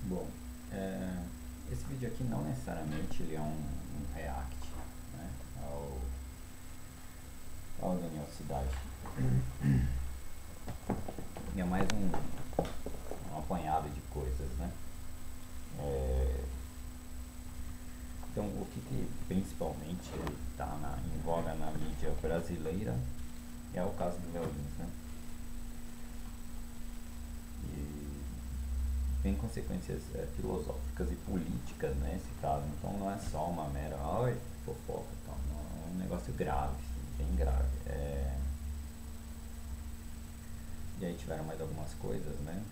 Bom, é, esse vídeo aqui não necessariamente ele é um react, né, ao Daniel Cidade. É mais um apanhado de coisas, né? É, então, o que principalmente está em voga na mídia brasileira é o caso do Léo Lins, né? E tem consequências filosóficas e políticas nesse caso, então não é só uma mera ai, fofoca e tal, não, é um negócio grave, bem grave. E aí tiveram mais algumas coisas, né?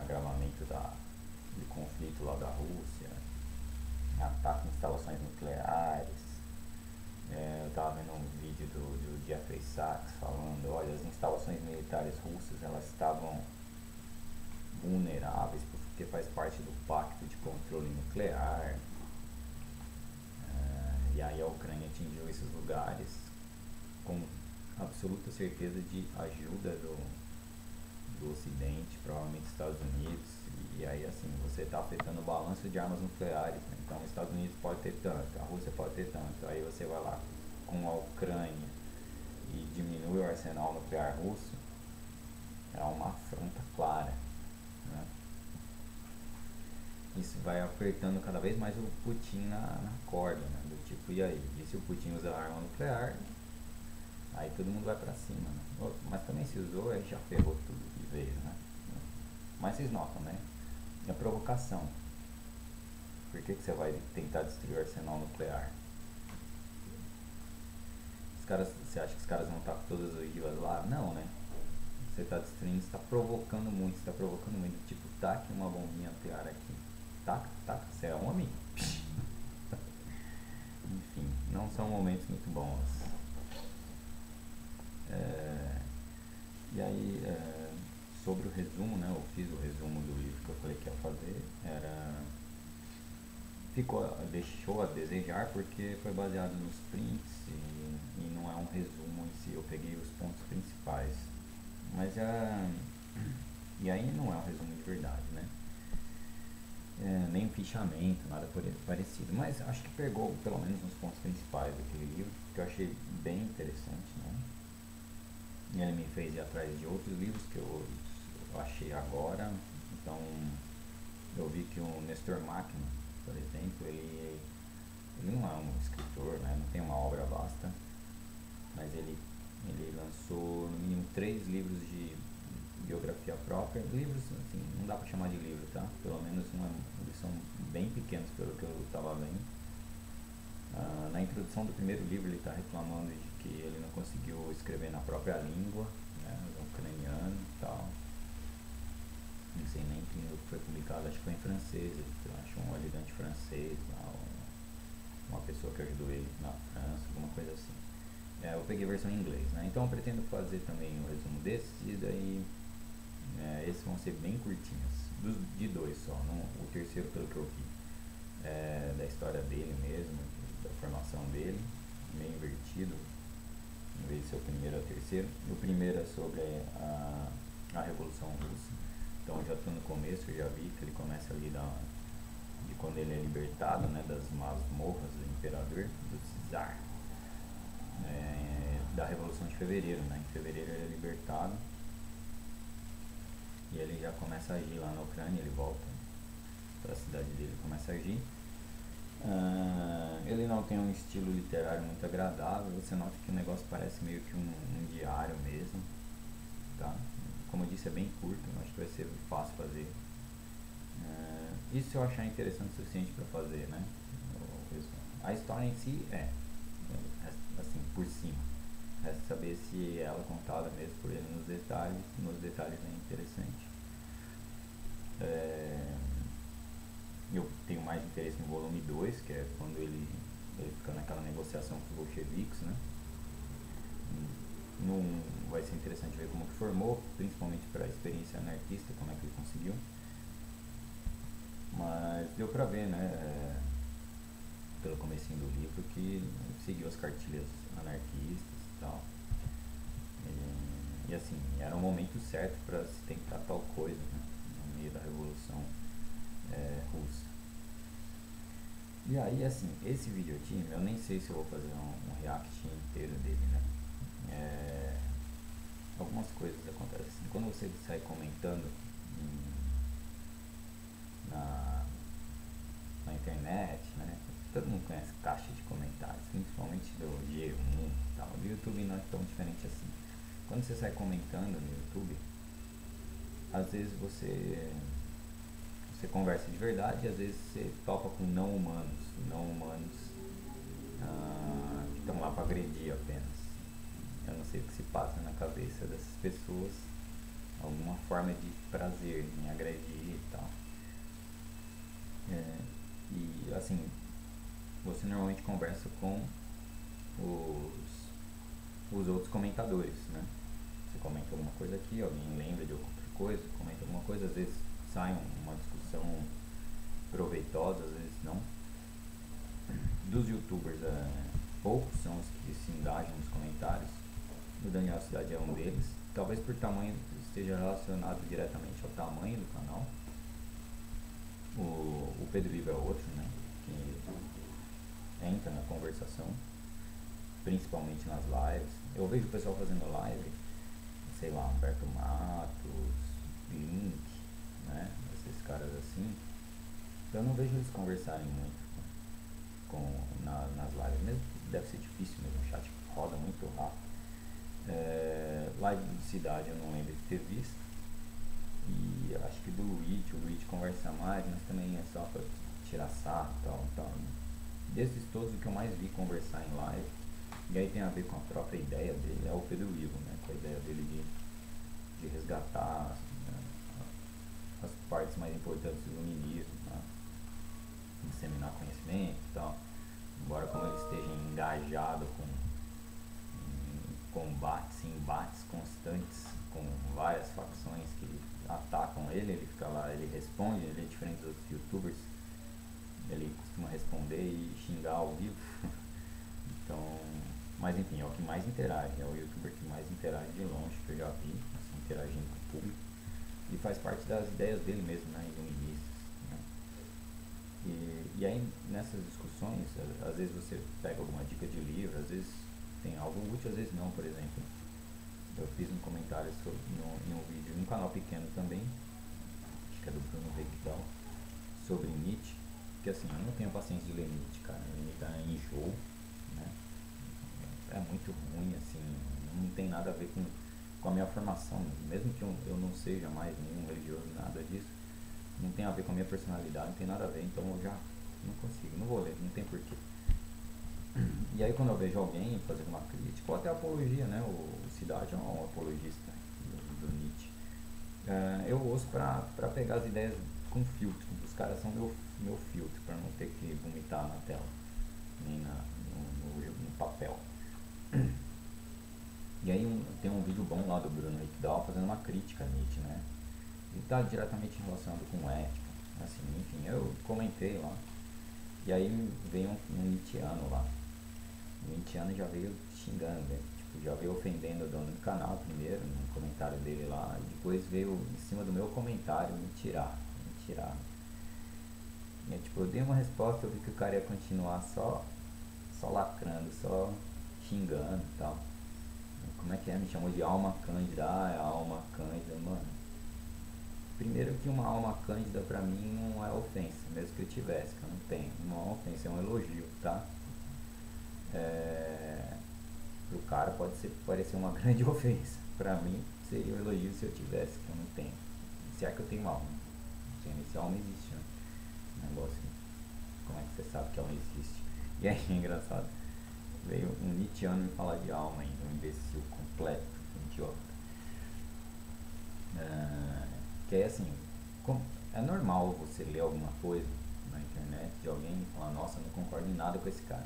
Agravamento do conflito lá da Rússia, ataque em instalações nucleares. Eu estava vendo um vídeo do Jeffrey Sachs falando, olha, as instalações militares russas elas estavam vulneráveis porque faz parte do pacto de controle nuclear. E aí a Ucrânia atingiu esses lugares com absoluta certeza de ajuda do Ocidente, provavelmente Estados Unidos. E aí assim, você está afetando o balanço de armas nucleares, né? Então os Estados Unidos pode ter tanto, a Rússia pode ter tanto. Aí você vai lá com a Ucrânia e diminui o arsenal nuclear russo, é uma afronta clara, né? Isso vai apertando cada vez mais o Putin na corda, né? Do tipo, e aí? E se o Putin usar arma nuclear, aí todo mundo vai pra cima, né? Mas também se usou, aí já ferrou tudo de vez, né? Mas vocês notam, né? A provocação. Por que você vai tentar destruir o arsenal nuclear? Você acha que os caras vão estar com todas as ogivas lá? Não, né? Você está destruindo, você está provocando muito, você está provocando muito. Tipo, taque uma bombinha nuclear aqui. Taca, taca, você é homem? Enfim, não são momentos muito bons. E aí, sobre o resumo, né? Eu fiz o resumo do livro que eu falei que ia fazer. Deixou a desejar porque foi baseado nos prints e não é um resumo em si. Eu peguei os pontos principais. Mas e aí não é um resumo de verdade, né? Nem um fichamento, nada parecido. Mas acho que pegou pelo menos uns pontos principais daquele livro, que eu achei bem interessante, né? E ele me fez ir atrás de outros livros que eu achei agora. Então eu vi que o Nestor Mackman, por exemplo, ele não é um escritor, né? Não tem uma obra vasta, mas ele lançou no mínimo 3 livros de biografia própria. Livros, assim, não dá pra chamar de livro, tá? Pelo menos eles são bem pequenos pelo que eu estava vendo. Na introdução do primeiro livro ele está reclamando de que ele não conseguiu escrever na própria língua, né, ucraniano e tal. Não sei nem que língua foi publicado, acho que foi em francês. Eu acho um ajudante francês, uma pessoa que ajudou ele na França, alguma coisa assim. Eu peguei a versão em inglês, né? Então eu pretendo fazer também um resumo desses e daí esses vão ser bem curtinhos, de 2 só, não, o terceiro pelo que eu vi, da história dele mesmo, da formação dele, meio invertido, em vez de ser o primeiro é o terceiro. O primeiro é sobre a Revolução Russa, então eu já estou no começo, eu já vi que ele começa ali de quando ele é libertado, né, das masmorras do imperador, do czar, da Revolução de Fevereiro, né? Em fevereiro ele é libertado e ele já começa a agir lá na Ucrânia, ele volta para a cidade dele, começa a agir. Ele não tem um estilo literário muito agradável, você nota que o negócio parece meio que um diário mesmo, tá? Como eu disse, é bem curto, acho que vai ser fácil fazer. Isso se eu achar interessante o suficiente para fazer, né? A história em si assim, por cima. Resta saber se ela é contada mesmo por ele nos detalhes é interessante. Eu tenho mais interesse no volume 2, que é quando ele fica naquela negociação com os bolcheviques, né? Não vai ser interessante ver como que formou, principalmente para a experiência anarquista, como é que ele conseguiu. Mas deu pra ver, né, pelo comecinho do livro, que ele seguiu as cartilhas anarquistas e tal. E assim, era o momento certo para se tentar tal coisa, né, no meio da revolução. E aí, assim, esse videotime, eu nem sei se eu vou fazer um react inteiro dele, né? Algumas coisas acontecem. Quando você sai comentando na, na internet, né? Todo mundo conhece caixa de comentários, principalmente do G1 e tal. Do YouTube não é tão diferente assim. Quando você sai comentando no YouTube, às vezes você conversa de verdade e às vezes você topa com não humanos que estão lá para agredir apenas. Eu não sei o que se passa na cabeça dessas pessoas, alguma forma de prazer em agredir e tal. E assim, você normalmente conversa com os outros comentadores, né? Você comenta alguma coisa aqui, alguém lembra de outra coisa, comenta alguma coisa, às vezes sai uma discussão proveitosa, às vezes não. Dos youtubers, poucos são os que se engajam nos comentários. O Daniel Cidade é um deles, talvez por tamanho esteja relacionado diretamente ao tamanho do canal. O Pedro Ivo é outro, né, que entra na conversação, principalmente nas lives. Eu vejo o pessoal fazendo live, sei lá, Humberto Matos, Link, né, esses caras assim. Eu não vejo eles conversarem muito nas lives, mesmo que deve ser difícil mesmo, o chat roda muito rápido. Live de cidade eu não lembro de ter visto. E acho que do Luigi, o Luigi conversa mais, mas também é só pra tirar sarro e tal. Então, desses todos, o que eu mais vi conversar em live, e aí tem a ver com a própria ideia dele, é o Pedro Ivo, né? Com a ideia dele de resgatar as partes mais importantes do iluminismo, né? Disseminar conhecimento e tal. Embora como ele esteja engajado com combates, embates constantes com várias facções que atacam ele fica lá, ele responde, ele é diferente dos outros youtubers, ele costuma responder e xingar ao vivo. Então, mas enfim, é o que mais interage, é o youtuber que mais interage de longe, que eu já vi, assim, interagindo com o público, e faz parte das ideias dele mesmo, né, iluministas, né? E aí nessas discussões, às vezes você pega alguma dica de livro, às vezes tem algo útil, às vezes não. Por exemplo, eu fiz um comentário em um vídeo, num canal pequeno também, acho que é do Bruno Reikdal, sobre Nietzsche, que assim, eu não tenho paciência de ler Nietzsche, cara, ele me dá enjoo, né? É muito ruim, assim, não tem nada a ver com a minha formação, mesmo que eu não seja mais nenhum religioso, nada disso, não tem a ver com a minha personalidade, não tem nada a ver, então eu já não consigo, não vou ler, não tem porquê. E aí quando eu vejo alguém fazendo uma crítica, ou até apologia, né, o Cidade é um apologista do Nietzsche, eu ouço pra pegar as ideias com filtro, os caras são meu filtro, pra não ter que vomitar na tela, nem no papel. E aí tem um vídeo bom lá do Bruno Reikdal fazendo uma crítica a Nietzsche, né, e tá diretamente relacionado com ética, assim, enfim, eu comentei lá, e aí veio um Nietzscheano lá. O Nietzscheano já veio xingando, né? Tipo, já veio ofendendo o dono do canal primeiro, no comentário dele lá, e depois veio em cima do meu comentário me tirar. E tipo, eu dei uma resposta, eu vi que o cara ia continuar só lacrando, só xingando e tal. Como é que é? Me chamou de alma cândida, é alma cândida, mano. Primeiro que uma alma cândida pra mim não é ofensa, mesmo que eu tivesse, que eu não tenho. Não é uma ofensa, é um elogio, tá? Pro cara pode parecer uma grande ofensa. Pra mim seria um elogio se eu tivesse, que eu não tenho. Se é que eu tenho alma. Não sei nem se alma existe, né? Um negócio. Como é que você sabe que alma existe? E aí é engraçado. Veio um Nietzscheano me falar de alma ainda, um imbecil completo, um idiota. Que é assim, é normal você ler alguma coisa na internet de alguém e falar, nossa, não concordo em nada com esse cara.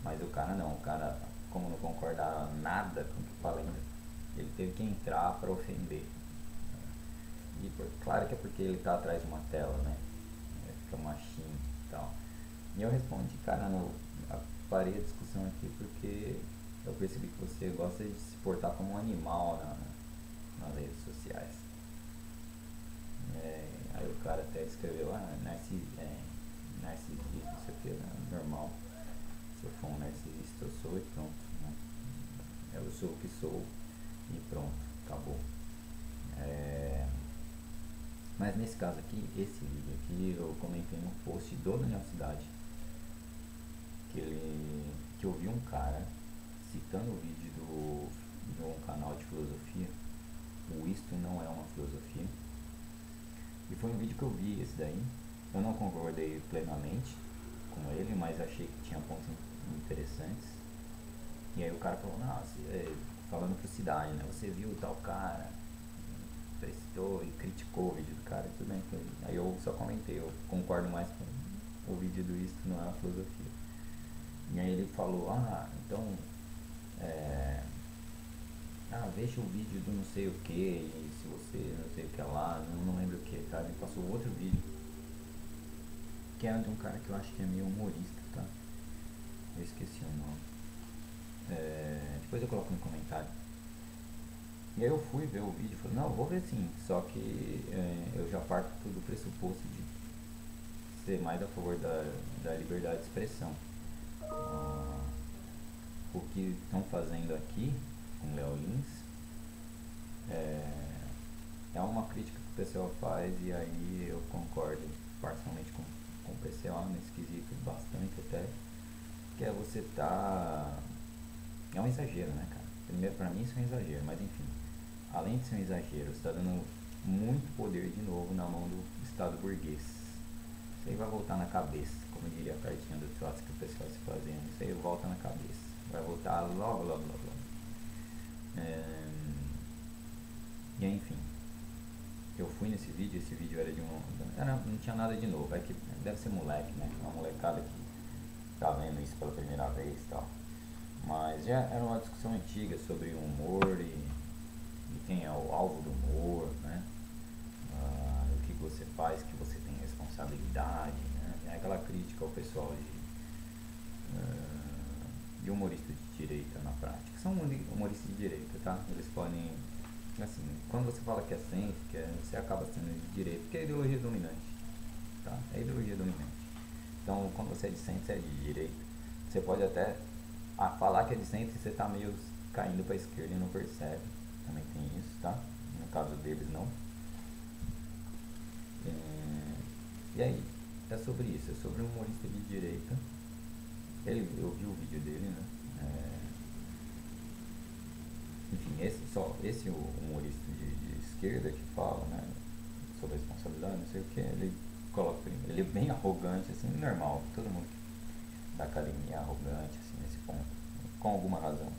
Mas o cara não, o cara, como não concordava nada com o que falei, ele teve que entrar para ofender. E claro que é porque ele tá atrás de uma tela, né? Fica machinho e tal. E eu respondi, cara, parei a discussão aqui porque eu percebi que você gosta de se portar como um animal nas redes sociais. Aí o cara até escreveu, narcisista, isso aqui é normal. Se eu for um narcisista, eu sou e pronto, né? Eu sou o que sou e pronto, acabou. Mas nesse caso aqui, esse vídeo aqui, eu comentei no post do Daniel Cidade que eu vi um cara citando o vídeo de um canal de filosofia, o Isto Não É Uma Filosofia, e foi um vídeo que eu vi esse daí. Eu não concordei plenamente com ele, mas achei que tinha pontos interessantes. E aí o cara falou, nossa, falando pro Cidade, né, você viu tal cara, prestou e criticou o vídeo do cara, tudo bem. Aí eu só comentei, eu concordo mais com o vídeo do Isto Não É Uma Filosofia. E aí ele falou, então veja o vídeo do não sei o que, e se você não sei o que lá, não lembro o que, tá? Ele passou outro vídeo, que é de um cara que eu acho que é meio humorista, tá? Eu esqueci o nome. Depois eu coloco no comentário. E aí eu fui ver o vídeo e falei, não, eu vou ver sim, só que eu já parto do pressuposto de ser mais a favor da liberdade de expressão. O que estão fazendo aqui com o Léo Lins é uma crítica que o pessoal faz, e aí eu concordo parcialmente com o pessoal nesse quesito, bastante até, que é você tá... é um exagero, né, cara? Primeiro, pra mim isso é um exagero, mas enfim, além de ser um exagero, você está dando muito poder de novo na mão do Estado burguês. Isso aí vai voltar na cabeça, como diria a cartinha do Trotsky que o pessoal se fazendo. Isso aí volta na cabeça, vai voltar logo, logo, logo, logo. E aí, enfim, eu fui nesse vídeo, esse vídeo era de não tinha nada de novo, é que deve ser moleque, né? Uma molecada que tá vendo isso pela primeira vez e tal. Mas já era uma discussão antiga sobre o humor e quem é o alvo do humor, né? O que você faz, que você tem responsabilidade, né? É aquela crítica ao pessoal de humorista de direita na prática. São humoristas de direita, tá? Eles podem, assim, quando você fala que é centro, você acaba sendo de direita, porque é a ideologia dominante, tá? É a ideologia dominante. Então, quando você é de centro, você é de direita. Você pode até falar que é de centro e você tá meio caindo pra esquerda e não percebe. Também tem isso, tá? No caso deles, não. E aí, é sobre isso, é sobre um humorista de direita. Eu vi o vídeo dele, né? Enfim, esse humorista de esquerda que fala, né, sobre a responsabilidade, não sei o que, ele é bem arrogante, assim, normal, todo mundo da academia é arrogante, assim, nesse ponto, com alguma razão.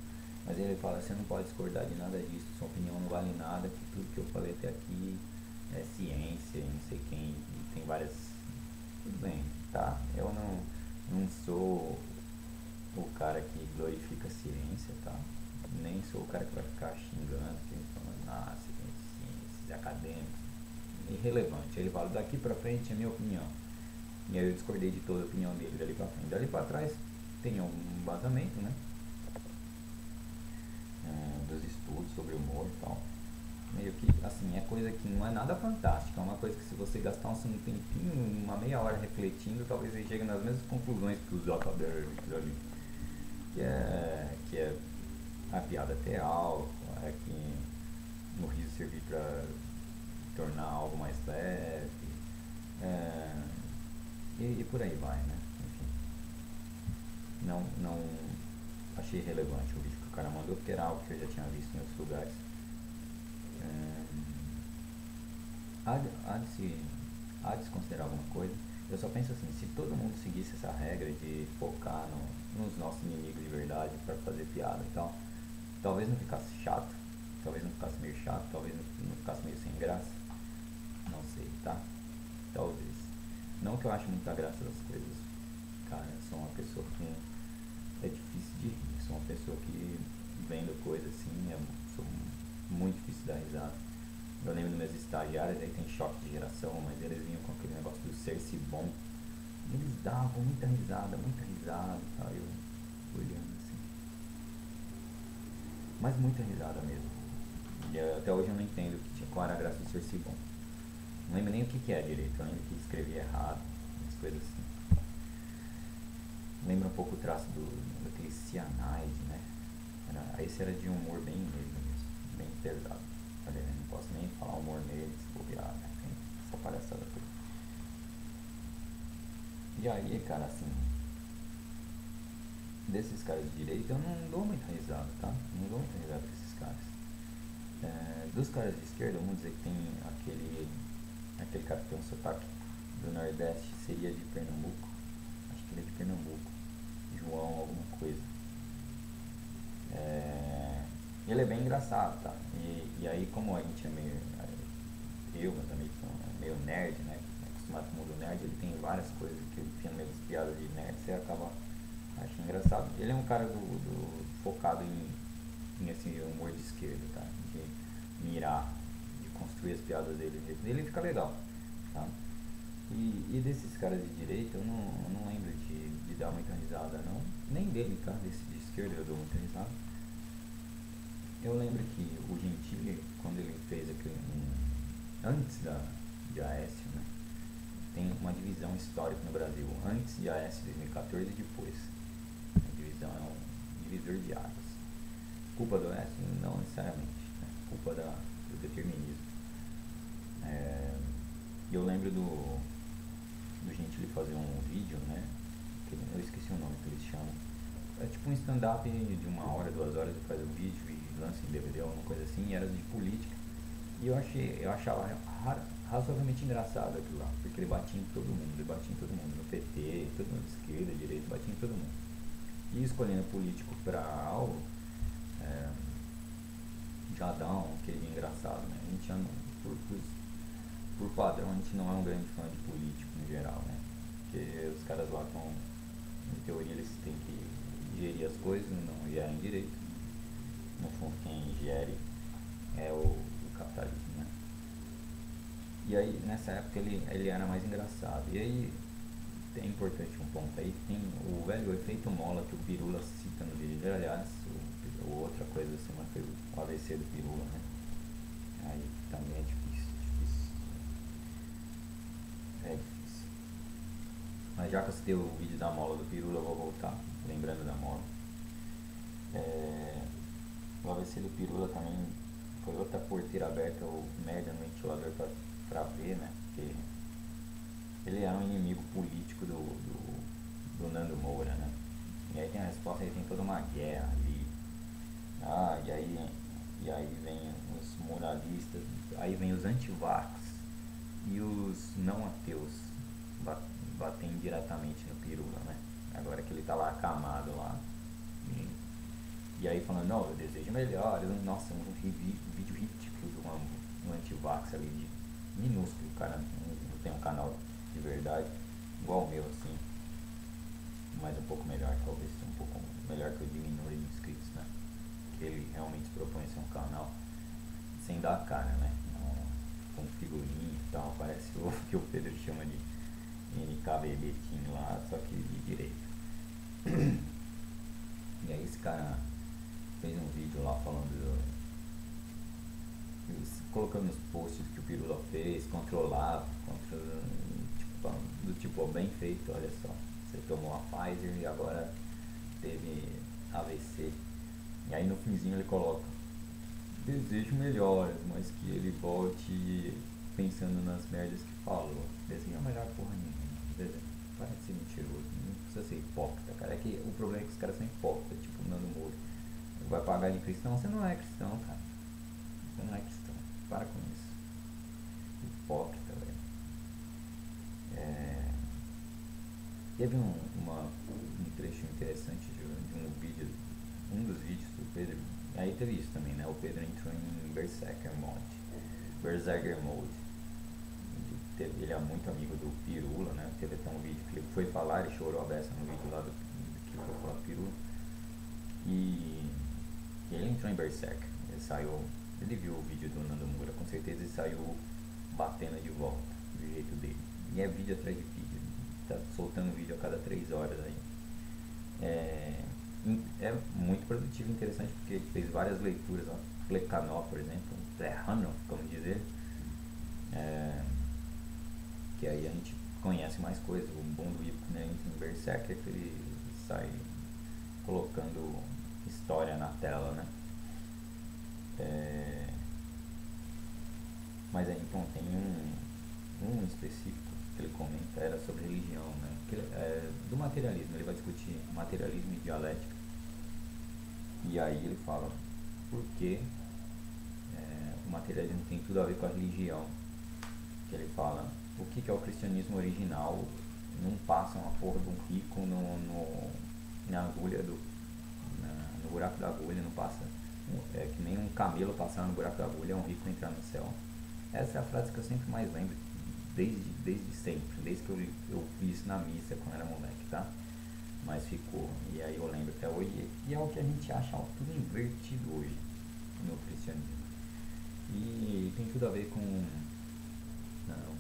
Mas ele fala, você não pode discordar de nada disso, sua opinião não vale nada, que tudo que eu falei até aqui é ciência, e não sei quem, e tem várias... Tudo bem, tá? Eu não sou o cara que glorifica a ciência, tá? Nem sou o cara que vai ficar xingando, falando, você tem ciências acadêmicos. Irrelevante. Ele fala, daqui pra frente é minha opinião. E aí eu discordei de toda a opinião dele dali pra frente. Dali pra trás tem algum embasamento, né? Dos estudos sobre humor e tal. Meio que, assim, é coisa que não é nada fantástica. É uma coisa que se você gastar um tempinho, uma meia hora refletindo, talvez você chegue nas mesmas conclusões que os acadêmicos ali. Que é a piada ter algo, é que no riso servir para tornar algo mais leve, e por aí vai, né? Enfim, não achei relevante o vídeo que o cara mandou, porque era algo que eu já tinha visto em outros lugares. Há de se considerar alguma coisa. Eu só penso assim, se todo mundo seguisse essa regra de focar nos nossos inimigos de verdade para fazer piada e tal, talvez não ficasse chato, talvez não ficasse meio chato, talvez não ficasse meio sem graça, não sei, tá? Talvez. Não que eu ache muita graça das coisas, cara, eu sou uma pessoa que é difícil de rir, sou uma pessoa que vendo coisa assim, sou muito difícil de dar risada. Eu lembro dos meus estagiários, aí tem choque de geração, mas eles vinham com aquele negócio do ser-se bom. E eles davam muita risada e tal, eu olhando assim. Mas muita risada mesmo. E até hoje eu não entendo qual era a graça do ser-se bom. Não lembro nem o que é direito, eu lembro que escrevia errado, umas coisas assim. lembra um pouco o traço daquele Cyanide, né? Esse era de humor bem negro mesmo, bem pesado. Olha, eu não posso nem falar humor negro, se bobear, né? Tem essa palhaçada toda. E aí, cara, assim, desses caras de direita eu não dou muita risada, tá? Não dou muita risada com esses caras. Dos caras de esquerda, vamos dizer que tem aquele cara que tem um sotaque do Nordeste, seria de Pernambuco. Acho que ele é de Pernambuco. João alguma coisa. Ele é bem engraçado, tá? E aí, como a gente é meio. Eu, meus amigos, são meio nerd, né? Acostumado com o mundo nerd, ele tem várias coisas que eu tinha meio piadas de nerd, você acaba achando engraçado. Ele é um cara focado em assim, humor de esquerda, tá? De mirar, de construir as piadas dele. Ele fica legal, tá? E desses caras de direita, eu não lembro de dar muita risada, não. Nem dele, tá? Desse de esquerda eu dou muita risada. Eu lembro que o Gentili, quando ele fez aquele. Antes de Aécio, né? Tem uma divisão histórica no Brasil, antes de Aécio 2014 e depois. A divisão é um divisor de águas. Culpa do Aécio? Não necessariamente. Né? Culpa do determinismo. E eu lembro do Gentili fazer um vídeo, né? Eu esqueci o nome que eles chamam. É tipo um stand-up de 1 hora, 2 horas, ele faz um vídeo e lança em DVD ou alguma coisa assim, e era de política. E eu achava razoavelmente engraçado aquilo lá, porque ele batia em todo mundo, no PT, todo mundo de esquerda, direita, batia em todo mundo. E escolhendo político para algo, já dá um queijinho engraçado, né? A gente já não, por padrão, a gente não é um grande fã de político no geral, né? Porque os caras lá estão, em teoria, eles têm que gerir as coisas, não gerem direito. No fundo, quem gere é o capitalismo, né? E aí, nessa época, ele era mais engraçado. E aí, é importante um ponto aí, tem o velho efeito mola que o Pirula cita no vídeo dele. Aliás, outra coisa da semana foi o AVC do Pirula, né? Aí também é difícil. É difícil. Mas já que eu citei o vídeo da mola do Pirula, eu vou voltar, lembrando da mola. O AVC do Pirula também foi outra porteira aberta, ou merda no ventilador pra ver, né? Porque ele era um inimigo político do Nando Moura, né? E aí tem a resposta, aí tem toda uma guerra ali. E aí vem os moralistas, aí vem os antivax e os não ateus batendo diretamente no Pirula, né? Agora que ele tá lá acamado lá. E aí falando, não, eu desejo melhores. Nossa, um vídeo ridículo de um antivax ali, de minúsculo, o cara não tem um canal de verdade, igual o meu, assim, mas um pouco melhor, talvez um pouco melhor que o de Minori de inscritos, né? Que ele realmente se propõe a ser um canal sem dar a cara, né? Com figurinha e tal, parece o que o Pedro chama de NKBB Team lá, só que de direito. E aí esse cara fez um vídeo lá falando colocando os posts que o Pirula fez, controlado, do tipo, bem feito, olha só, você tomou a Pfizer e agora teve AVC. E aí no finzinho ele coloca, desejo melhoras, mas que ele volte pensando nas merdas que falou. Desenho é melhor porra nenhuma, para de ser mentiroso, não precisa ser hipócrita, cara. É que o problema é que os caras são hipócritas, tipo o Nando Moura. Vai pagar de cristão, você não é cristão, cara. Você não é cristão. Para com isso. Hipócrita, velho. Teve um trecho interessante de um vídeo, um dos vídeos do Pedro. Aí teve isso também, né? O Pedro entrou em Berserker Mode. Ele é muito amigo do Pirula, né? Teve até um vídeo que ele foi falar e chorou a beça no vídeo lá que foi falar do Pirula. E ele entrou em Berserker. Ele viu o vídeo do Nando Moura, com certeza ele saiu batendo de volta, do jeito dele. E é vídeo atrás de vídeo, tá soltando vídeo a cada 3 horas aí. É muito produtivo e interessante porque ele fez várias leituras, ó. Plecanó, por exemplo, Plehano, como dizer. Que aí a gente conhece mais coisas. O bom do Ipo, né, em Berserker é que ele sai colocando história na tela, né? Mas aí então tem um específico que ele comenta, era sobre religião, né? Do materialismo, ele vai discutir materialismo e dialética. E aí ele fala por que o materialismo tem tudo a ver com a religião. Que ele fala o que é o cristianismo original, não passa uma porra de um rico na agulha no buraco da agulha, não passa. É que nem um camelo passar no buraco da agulha, é um rico entrar no céu. Essa é a frase que eu sempre mais lembro, desde sempre, desde que eu vi isso na missa quando era moleque, tá? Mas ficou, e aí eu lembro até hoje, e é o que a gente acha tudo invertido hoje no cristianismo. E tem tudo a ver com o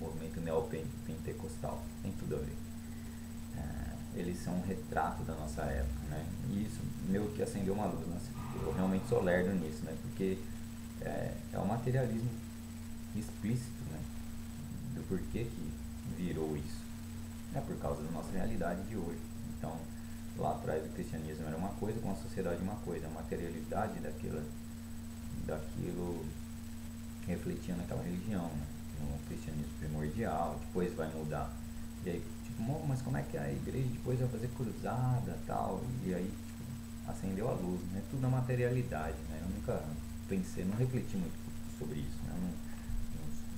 movimento neopentecostal, tem tudo a ver. Eles são um retrato da nossa época, né? E isso meio que acendeu uma luz, né? Eu realmente sou lerdo nisso, né? Porque é o materialismo explícito, né? Do porquê que virou isso. É por causa da nossa realidade de hoje. Então, lá atrás o cristianismo era uma coisa, com a sociedade uma coisa. A materialidade daquilo refletia naquela religião, né? No cristianismo primordial, depois vai mudar. E aí, tipo, mas como é que a igreja depois vai fazer cruzada e tal? E aí, tipo, acendeu a luz, né? Tudo na materialidade, né? Eu nunca pensei, não refleti muito sobre isso, né? Eu não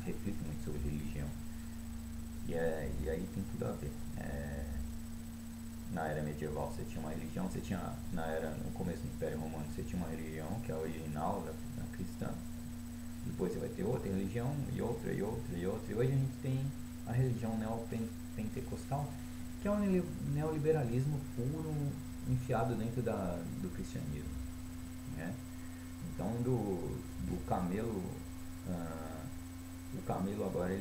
reflito muito sobre religião. E aí tem tudo a ver. Na era medieval você tinha uma religião, no começo do Império Romano você tinha uma religião que é a original, a cristã. Depois você vai ter outra religião, e outra, e outra, e outra. E hoje a gente tem a religião neopentecostal, que é um neoliberalismo puro enfiado dentro do cristianismo, né? Então do camelo, o camelo agora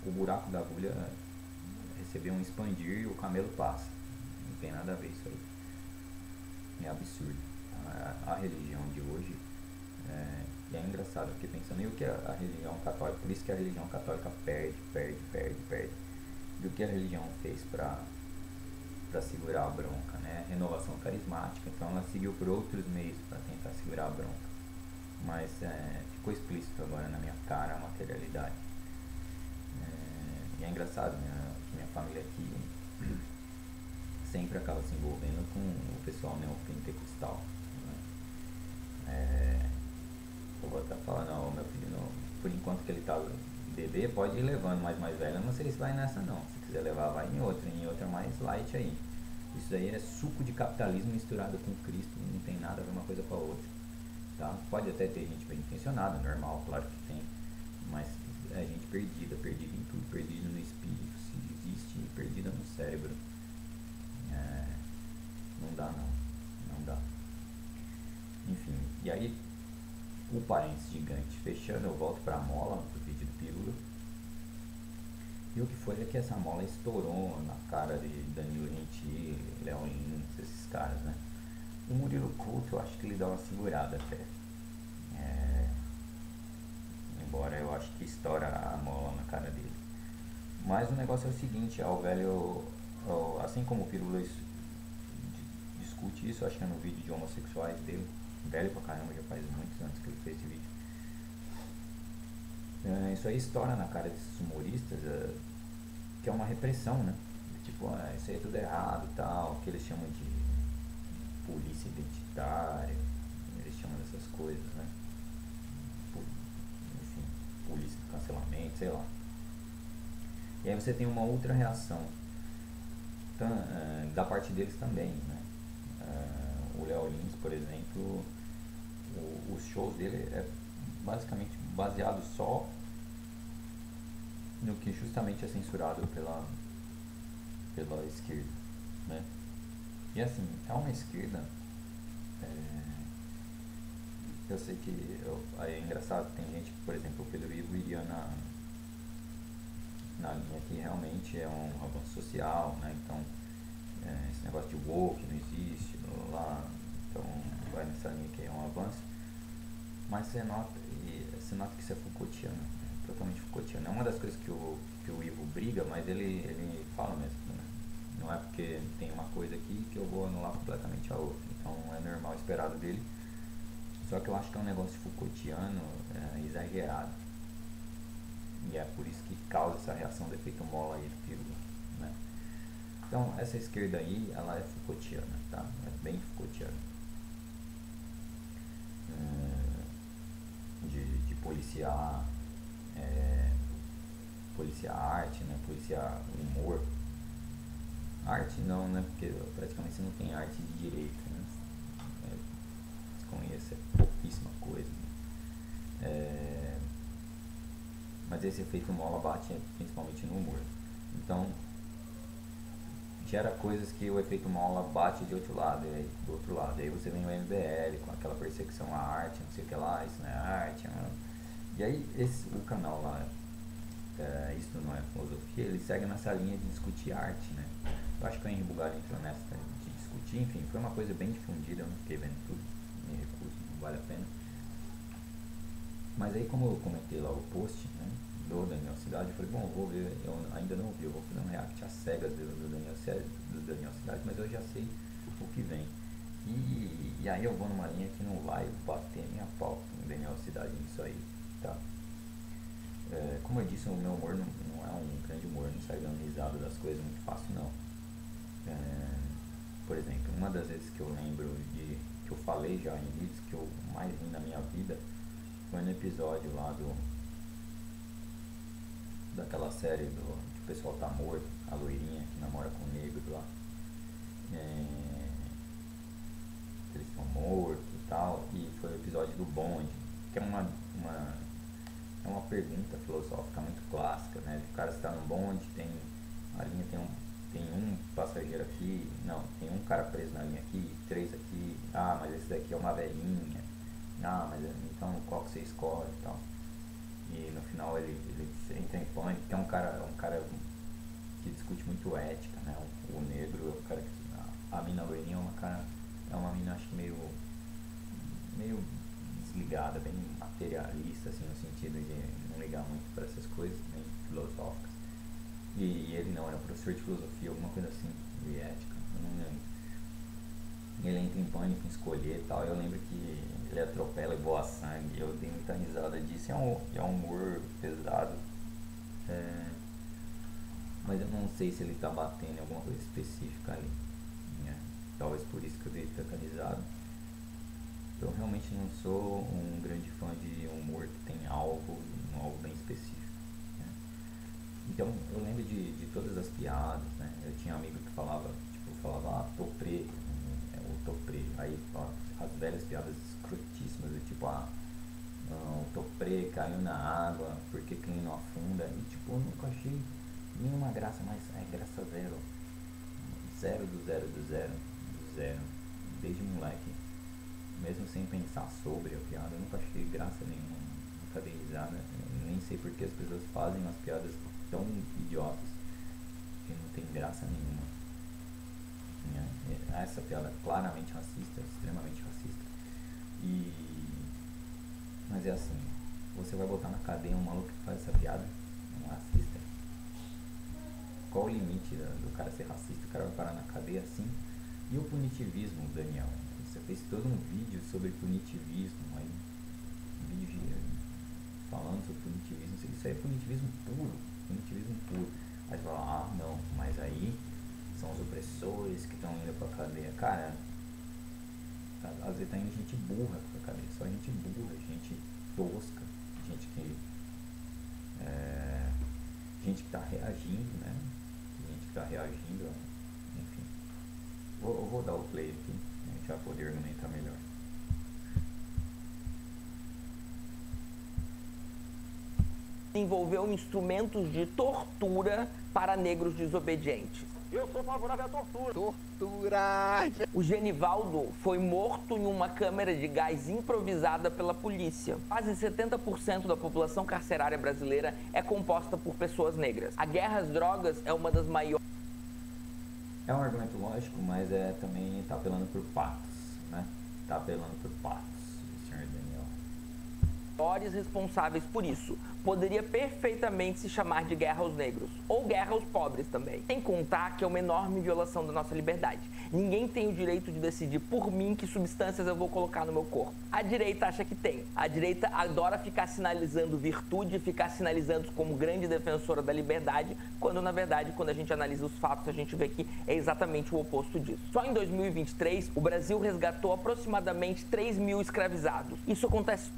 o buraco da agulha recebeu um expandir e o camelo passa. Não tem nada a ver isso aí. É absurdo. A religião de hoje e é engraçado, eu fiquei pensando, e o que a religião católica, por isso que a religião católica perde, do que a religião fez para segurar a bronca, né? Renovação carismática, então ela seguiu por outros meios para tentar segurar a bronca, mas ficou explícito agora na minha cara a materialidade. E é engraçado, minha família aqui sempre acaba se envolvendo com o pessoal neopentecostal, né? Eu vou até falar, não, meu filho, não, por enquanto que ele tá bebê, pode ir levando, mas mais velho, eu não sei se vai nessa não. Se quiser levar, vai em outra mais light aí. Isso aí é suco de capitalismo misturado com Cristo, não tem nada a ver uma coisa com a outra, tá? Pode até ter gente bem intencionada, normal, claro que tem, mas é gente perdida em tudo, perdida no espírito, se existe, perdida no cérebro. Não dá não dá. Enfim, e aí o parênteses gigante fechando, eu volto para a mola do vídeo do Pirula. E o que foi é que essa mola estourou na cara de Danilo Gentili, Léo Lins, esses caras, né? O Murilo Couto, eu acho que ele dá uma segurada até. Embora eu acho que estoura a mola na cara dele. Mas o negócio é o seguinte, assim como o Pirula discute isso, acho que é no vídeo de homossexuais dele, velho pra caramba, já faz muitos anos que ele fez esse vídeo. Isso aí estoura na cara desses humoristas, que é uma repressão, né? Tipo, isso aí é tudo errado e tal, que eles chamam de polícia identitária, eles chamam dessas coisas, né? Enfim, polícia do cancelamento, sei lá. E aí você tem uma outra reação da parte deles também, né? O Léo Lins, por exemplo, os shows dele é basicamente baseado só no que justamente é censurado pela esquerda, né? E assim, é uma esquerda, eu sei que aí é engraçado, tem gente que, por exemplo, o Pedro Ivo iria na linha que realmente é um avanço social, né? Então esse negócio de woke não existe, lá, então vai nessa linha que é um avanço, mas você nota que isso é Foucaultiano, totalmente Foucaultiano. É uma das coisas que o Ivo briga, mas ele fala mesmo, né? não é porque tem uma coisa aqui que eu vou anular completamente a outra. Então é normal esperado dele. Só que eu acho que é um negócio Foucaultiano exagerado. E é por isso que causa essa reação do efeito mola e pílula, né? Então essa esquerda aí, ela é Foucaultiana, tá? É bem Foucaultiana. De policiar, policiar a arte, né? Policiar o humor. Arte não, né? Porque praticamente você não tem arte de direito, né? Desconheço, é pouquíssima coisa. Mas esse efeito mola bate principalmente no humor. Então, gera coisas que o efeito mola bate de outro lado, e aí, do outro lado. Aí você vem o MBL com aquela perseguição à arte, não sei o que lá, isso não é arte. Não. E aí o canal lá, Isso Não É Filosofia, ele segue nessa linha de discutir arte, né? Eu acho que o Henri Bugalho entrou nessa de discutir, enfim, foi uma coisa bem difundida, eu não fiquei vendo tudo, me recuso, não vale a pena. Mas aí, como eu comentei lá o post, né, do Daniel Cidade, eu falei, bom, eu vou ver, eu ainda não vi, eu vou fazer um react às cegas do Daniel Cidade, mas eu já sei o que vem. E aí eu vou numa linha que não vai bater minha pau no Daniel Cidade nisso aí, tá? Como eu disse, o meu humor não é um grande humor, não sai dando risada das coisas muito fácil, não. Por exemplo, uma das vezes que eu lembro que eu falei já em vídeos que eu mais ri na minha vida foi no episódio lá daquela série que o pessoal tá morto, a loirinha que namora com o negro lá. Eles estão mortos e tal, e foi o episódio do bonde, que é uma pergunta filosófica muito clássica, né? O cara está no bonde, a linha tem um passageiro aqui, não, tem um cara preso na linha aqui, 3 aqui, mas esse daqui é uma velhinha, mas então qual que você escolhe e tal. E no final ele entra em pânico, que é um cara que discute muito ética, né? O negro é o cara que. A mina loirinha é uma mina, acho que meio desligada, bem materialista, assim, no sentido de não ligar muito para essas coisas, nem filosóficas. E ele não, era professor de filosofia, alguma coisa assim, de ética, eu não lembro. Ele entra em pânico em escolher e tal, eu lembro que ele atropela e voa sangue, eu dei muita risada disso, é um humor pesado, mas eu não sei se ele tá batendo em alguma coisa específica ali, né? Talvez por isso que eu dei tanta risada. Eu realmente não sou um grande fã de humor que tem algo bem específico, né? Então eu lembro de todas as piadas, né? Eu tinha um amigo que falava tô preto, tô preto. Aí as velhas piadas escrotíssimas, tipo, o toprê caiu na água, porque quem não afunda, e tipo, eu nunca achei nenhuma graça, mas é graça zero. Zero do zero do zero, do zero, desde moleque. Mesmo sem pensar sobre a piada, eu nunca achei graça nenhuma, nunca dei risada. Eu nem sei porque as pessoas fazem umas piadas tão idiotas que não tem graça nenhuma. Essa piada é claramente racista, extremamente racista. Mas é assim, você vai botar na cadeia um maluco que faz essa piada, um racista? Qual o limite do cara ser racista? O cara vai parar na cadeia assim? E o punitivismo, Daniel? Você fez todo um vídeo sobre punitivismo, aí, um vídeo falando sobre punitivismo, isso aí é punitivismo puro. Aí você fala, não, mas aí são os opressores que estão indo pra cadeia. Cara, às vezes tá indo gente burra pra cadeia, só gente burra, gente tosca, gente que tá reagindo, né? Gente que tá reagindo, enfim. Eu vou dar o play aqui, a gente vai poder argumentar melhor. Envolveu instrumentos de tortura para negros desobedientes. Eu sou favorável à tortura. Tortura! O Genivaldo foi morto em uma câmara de gás improvisada pela polícia. Quase 70% da população carcerária brasileira é composta por pessoas negras. A guerra às drogas é uma das maiores... É um argumento lógico, mas também tá apelando por patos, né? Tá apelando por patos, senhor Daniel. maiores responsáveis por isso. Poderia perfeitamente se chamar de guerra aos negros, ou guerra aos pobres também. Sem contar que é uma enorme violação da nossa liberdade. Ninguém tem o direito de decidir por mim que substâncias eu vou colocar no meu corpo. A direita acha que tem. A direita adora ficar sinalizando virtude, ficar sinalizando como grande defensora da liberdade, quando na verdade, quando a gente analisa os fatos, a gente vê que é exatamente o oposto disso. Só em 2023, o Brasil resgatou aproximadamente 3 mil escravizados. Isso acontece...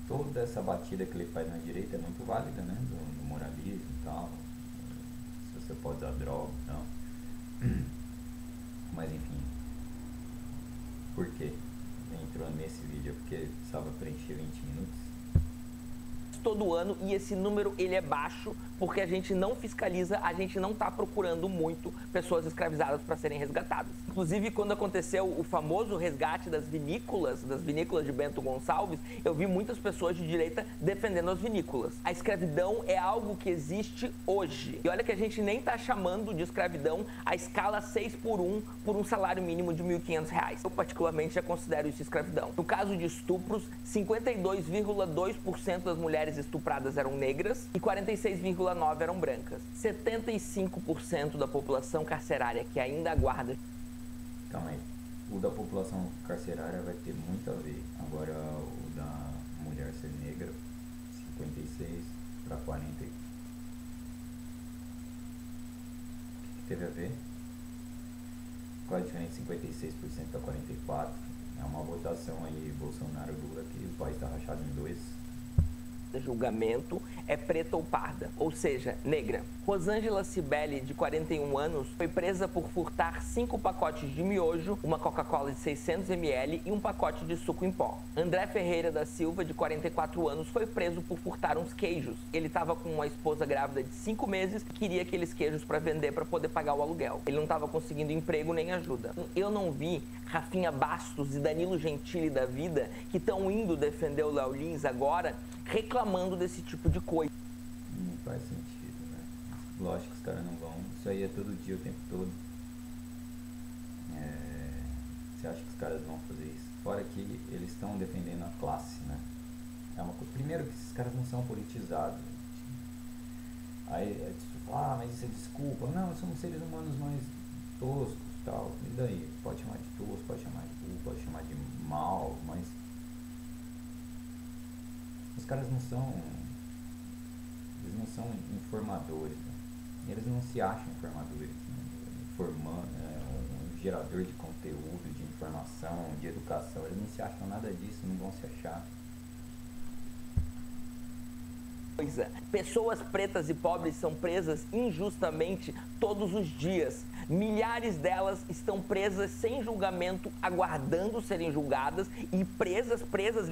Toda essa batida que ele faz na direita é muito válida, né? Do moralismo e tal. Se você pode usar droga e tal. Mas enfim. Por quê? Entrou nesse vídeo porque precisava preencher 20 minutos. Todo ano, e esse número ele é baixo porque a gente não fiscaliza, a gente não está procurando muito pessoas escravizadas para serem resgatadas. Inclusive, quando aconteceu o famoso resgate das vinícolas de Bento Gonçalves, eu vi muitas pessoas de direita defendendo as vinícolas. A escravidão é algo que existe hoje. E olha que a gente nem está chamando de escravidão a escala 6 por um salário mínimo de R$ 1.500. Eu particularmente já considero isso escravidão. No caso de estupros, 52,2% das mulheres estupradas eram negras e 46,9% eram brancas. 75% da população carcerária que ainda aguarda... Calma aí. O da população carcerária vai ter muito a ver. Agora o da mulher ser negra, 56 para 40. O que teve a ver? Qual a diferença de 56% para 44%? É uma votação aí, Bolsonaro-Lula, que o país está rachado em dois. Julgamento é preta ou parda, ou seja, negra. Rosângela Cibele, de 41 anos, foi presa por furtar 5 pacotes de miojo, uma Coca-Cola de 600 ml e um pacote de suco em pó. André Ferreira da Silva, de 44 anos, foi preso por furtar uns queijos. Ele estava com uma esposa grávida de 5 meses e queria aqueles queijos para vender para poder pagar o aluguel. Ele não estava conseguindo emprego nem ajuda. Eu não vi Rafinha Bastos e Danilo Gentili da vida, que estão indo defender o Léo Lins agora, reclamando desse tipo de coisa. Não faz sentido, né? Lógico que os caras não vão. Isso aí é todo dia, o tempo todo. Você acha que os caras vão fazer isso? Fora que eles estão defendendo a classe, né? Primeiro que esses caras não são politizados. Aí mas isso é desculpa. Não, somos seres humanos mais toscos e tal. E daí? Pode chamar de tosco, pode chamar de burro, pode chamar de mal, mas os caras não são informadores, né? Eles não se acham informadores, né? Um gerador de conteúdo, de informação, de educação, eles não se acham nada disso, não vão se achar. Pessoas pretas e pobres são presas injustamente todos os dias. Milhares delas estão presas sem julgamento, aguardando serem julgadas e presas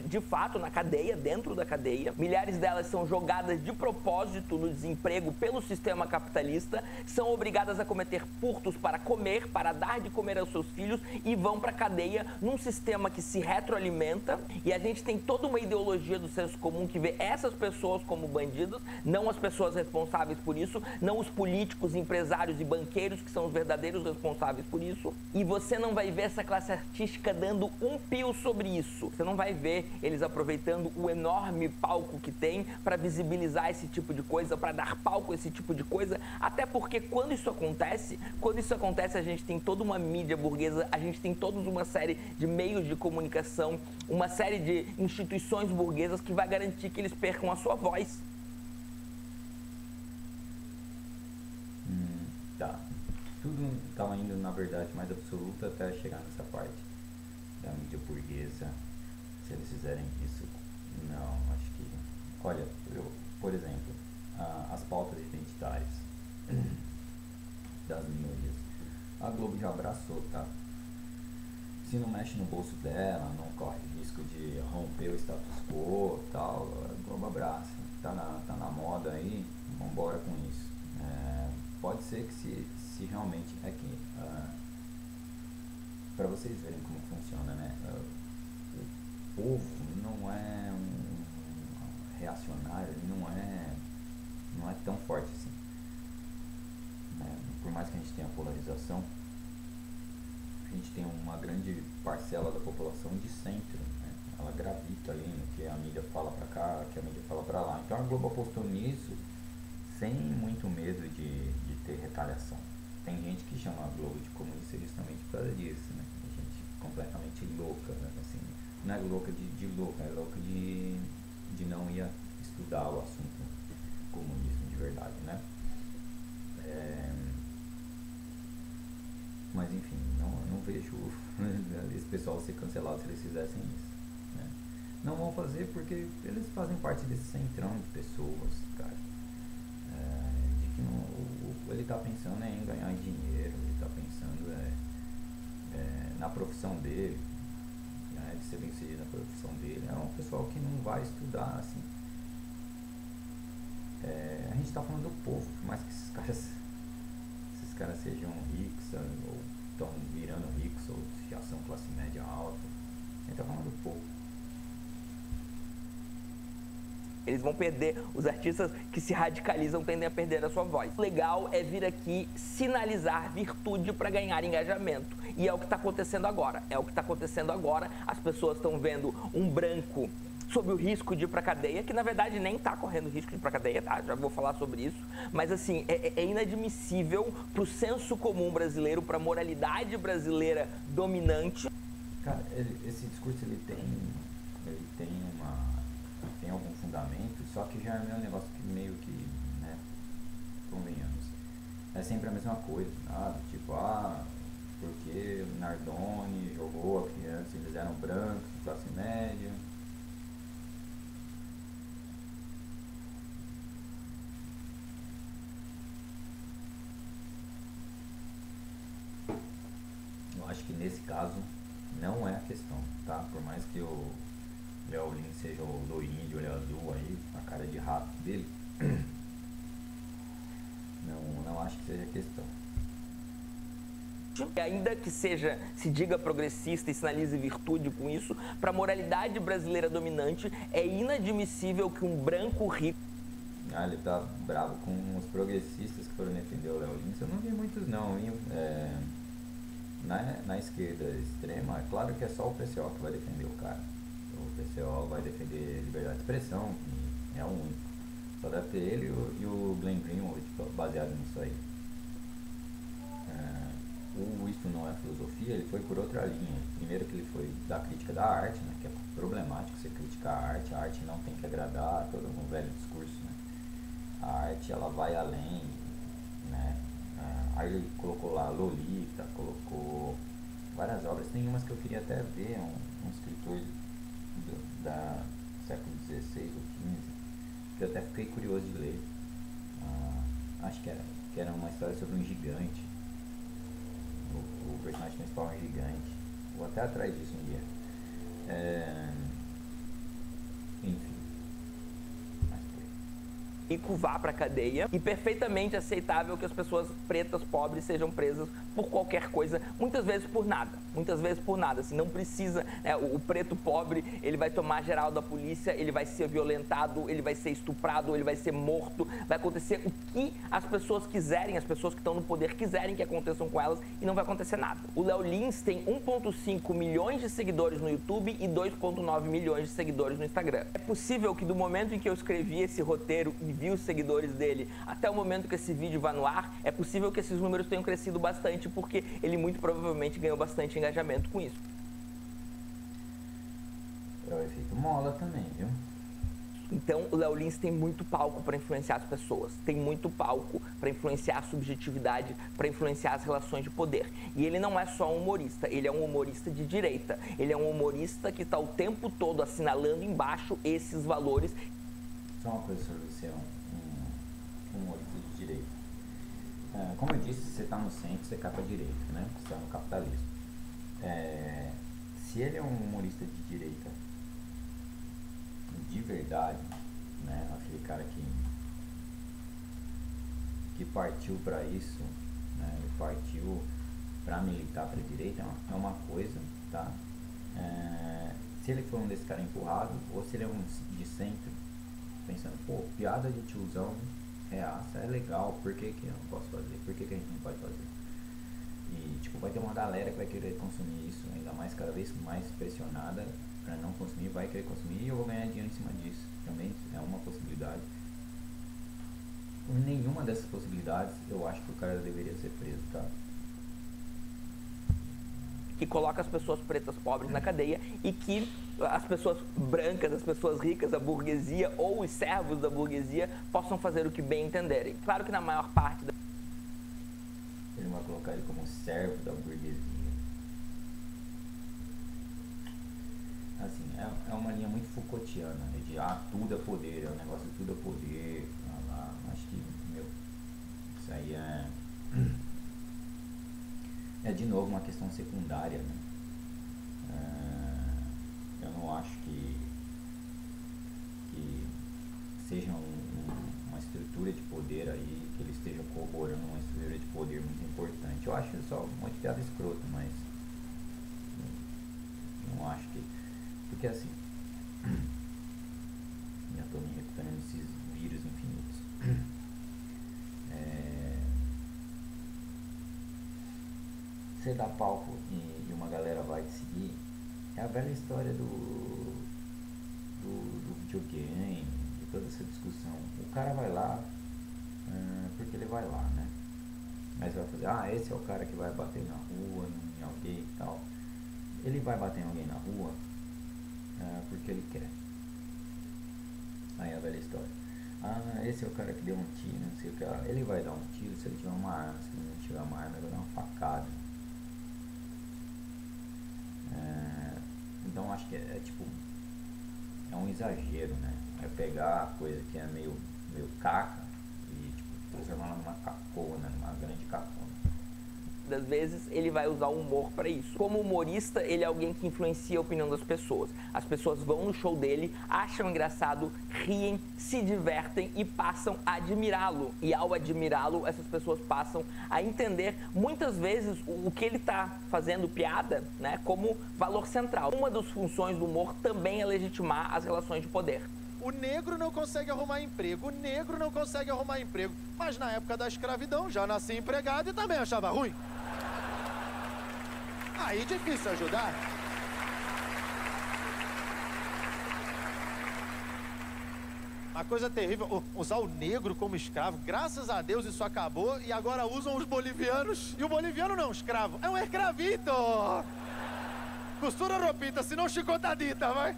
de fato na cadeia, dentro da cadeia. Milhares delas são jogadas de propósito no desemprego pelo sistema capitalista, são obrigadas a cometer furtos para comer, para dar de comer aos seus filhos e vão para a cadeia num sistema que se retroalimenta. E a gente tem toda uma ideologia do senso comum que vê essas pessoas como bandidos, não as pessoas responsáveis por isso, não os políticos, empresários e banqueiros que são os verdadeiros responsáveis por isso. E você não vai ver essa classe artística dando um pio sobre isso. Você não vai ver eles aproveitando o enorme palco que tem para visibilizar esse tipo de coisa, para dar palco a esse tipo de coisa, até porque quando isso acontece, a gente tem toda uma mídia burguesa, a gente tem toda uma série de meios de comunicação, uma série de instituições burguesas que vai garantir que eles percam a sua voz. Tá. Tudo estava indo na verdade mais absoluta até chegar nessa parte da mídia burguesa. Se eles fizerem isso, não, acho que... Olha, por exemplo, as pautas identitárias das minorias, a Globo já abraçou, tá? Se não mexe no bolso dela, não corre risco de romper o status quo e tal, a Globo abraça. Tá na moda aí, vambora com isso. Pode ser que se realmente... É que, para vocês verem como funciona, né? O povo não é um reacionário, ele não é tão forte assim. Né? Por mais que a gente tenha polarização, a gente tem uma grande parcela da população de centro, né? ela gravita ali no que a mídia fala pra cá, que a mídia fala pra lá. Então a Globo apostou nisso sem muito medo de ter retaliação. Tem gente que chama a Globo de comunista justamente por causa disso, né? Gente completamente louca, né? Assim, não é louca de louca, é louca de não ir estudar o assunto comunismo de verdade, né? Mas enfim, não vejo esse pessoal ser cancelado se eles fizessem isso, né? Não vão fazer porque eles fazem parte desse centrão de pessoas, cara. De que ele tá pensando em ganhar dinheiro, ele tá pensando na profissão dele, né, de ser bem sucedido na profissão dele. É um pessoal que não vai estudar, assim. A gente tá falando do povo, por mais que esses caras sejam ricos, ou estão virando ricos, ou já são classe média alta. A gente tá falando do povo. Eles vão perder, os artistas que se radicalizam tendem a perder a sua voz. O legal é vir aqui sinalizar virtude para ganhar engajamento. E é o que está acontecendo agora. As pessoas estão vendo um branco sob o risco de ir para cadeia, que na verdade nem está correndo risco de ir para cadeia, tá? Já vou falar sobre isso. Mas assim, é inadmissível para o senso comum brasileiro, para a moralidade brasileira dominante. Cara, esse discurso ele tem algum fundamento, só que já é um negócio que meio que, né, convenhamos, é sempre a mesma coisa, tipo, porque o Nardoni jogou a criança, eles eram brancos, classe média. Eu acho que nesse caso não é a questão, tá? Por mais que o Léo Lins seja o loirinho de olho azul aí, a cara de rato dele, não acho que seja a questão. E ainda que se diga progressista e sinalize virtude com isso, para a moralidade brasileira dominante, é inadmissível que um branco rico... Ele tá bravo com os progressistas que foram defender o Léo Lins. Eu não vi muitos não, hein? Na esquerda extrema, é claro que é só o PCO que vai defender o cara. O PCO vai defender liberdade de expressão, que é o único. Só deve ter ele e o Glenn Greenwald baseado nisso aí. Isto não é filosofia, ele foi por outra linha. Primeiro que ele foi da crítica da arte, né, que é problemático você criticar a arte não tem que agradar, todo um velho discurso, né? A arte ela vai além, né? Aí ele colocou lá Lolita, colocou várias obras, tem umas que eu queria até ver, um escritor da século XVI ou XV, que eu até fiquei curioso de ler. Acho que era uma história sobre um gigante. O personagem principal é um gigante. Vou até atrás disso um dia. Enfim. rico vá para a cadeia e perfeitamente aceitável que as pessoas pretas, pobres, sejam presas por qualquer coisa, muitas vezes por nada, assim, não precisa, né, o preto pobre, ele vai tomar geral da polícia, ele vai ser violentado, ele vai ser estuprado, ele vai ser morto, vai acontecer o que as pessoas quiserem, as pessoas que estão no poder quiserem que aconteçam com elas e não vai acontecer nada. O Léo Lins tem 1,5 milhões de seguidores no YouTube e 2,9 milhões de seguidores no Instagram. É possível que do momento em que eu escrevi esse roteiro e vi os seguidores dele até o momento que esse vídeo vá no ar, é possível que esses números tenham crescido bastante porque ele muito provavelmente ganhou bastante engajamento com isso. É o efeito mola também, viu? Então, o Léo Lins tem muito palco para influenciar as pessoas, tem muito palco para influenciar a subjetividade, para influenciar as relações de poder. E ele não é só um humorista, ele é um humorista de direita. Ele é um humorista que está o tempo todo assinalando embaixo esses valores. Só uma coisa sobre você, um humorista de direita. Como eu disse, você está no centro, você cai para a direita, né? Você está no capitalismo. Se ele é um humorista de direita de verdade, né, aquele cara que partiu para isso, né, ele partiu para militar para a direita, é uma coisa, tá? Se ele for um desse cara empurrado, ou se ele é um de centro, pensando, pô, piada de tiozão, reaça, é legal, por que eu não posso fazer? Por que a gente não pode fazer? E, tipo, vai ter uma galera que vai querer consumir isso, ainda mais, cada vez mais pressionada para não consumir, vai querer consumir e eu vou ganhar dinheiro em cima disso. Também é uma possibilidade. Nenhuma dessas possibilidades eu acho que o cara deveria ser preso, tá? Que coloca as pessoas pretas pobres na cadeia e que as pessoas brancas, as pessoas ricas, a burguesia ou os servos da burguesia possam fazer o que bem entenderem. Claro que na maior parte Ele vai colocar ele como servo da burguesia. Assim, é uma linha muito Foucaultiana, né? De tudo é poder, é um negócio de tudo é poder. Acho que, isso aí é de novo uma questão secundária, né? Eu não acho que seja uma estrutura de poder aí, que ele esteja corroborando uma estrutura de poder muito importante. Eu acho só um monte de piada escroto, mas não acho que... Porque assim, já estou me recuperando desses vírus infinitos. Você dá palco e uma galera vai te seguir, é a velha história do videogame, de toda essa discussão. O cara vai lá porque ele vai lá, né? Mas vai fazer, esse é o cara que vai bater na rua, em alguém e tal. Ele vai bater em alguém na rua porque ele quer. Aí é a velha história. Esse é o cara que deu um tiro, não sei o que. Ele vai dar um tiro se ele tiver uma arma, se ele não tiver uma arma, ele vai dar uma facada. Então acho que é tipo, é um exagero, né? É pegar a coisa que é meio caca e tipo, transformar numa cacona, numa grande cacona. das vezes ele vai usar o humor para isso. Como humorista, ele é alguém que influencia a opinião das pessoas. As pessoas vão no show dele, acham engraçado, riem, se divertem e passam a admirá-lo. E ao admirá-lo, essas pessoas passam a entender muitas vezes o que ele está fazendo piada, né, como valor central. Uma das funções do humor também é legitimar as relações de poder. O negro não consegue arrumar emprego, o negro não consegue arrumar emprego. Mas na época da escravidão já nasci empregado e também achava ruim. Aí difícil ajudar. Uma coisa terrível, usar o negro como escravo. Graças a Deus isso acabou e agora usam os bolivianos. E o boliviano não, escravo, é um escravito. Costura a roupita, senão chicotadita, vai.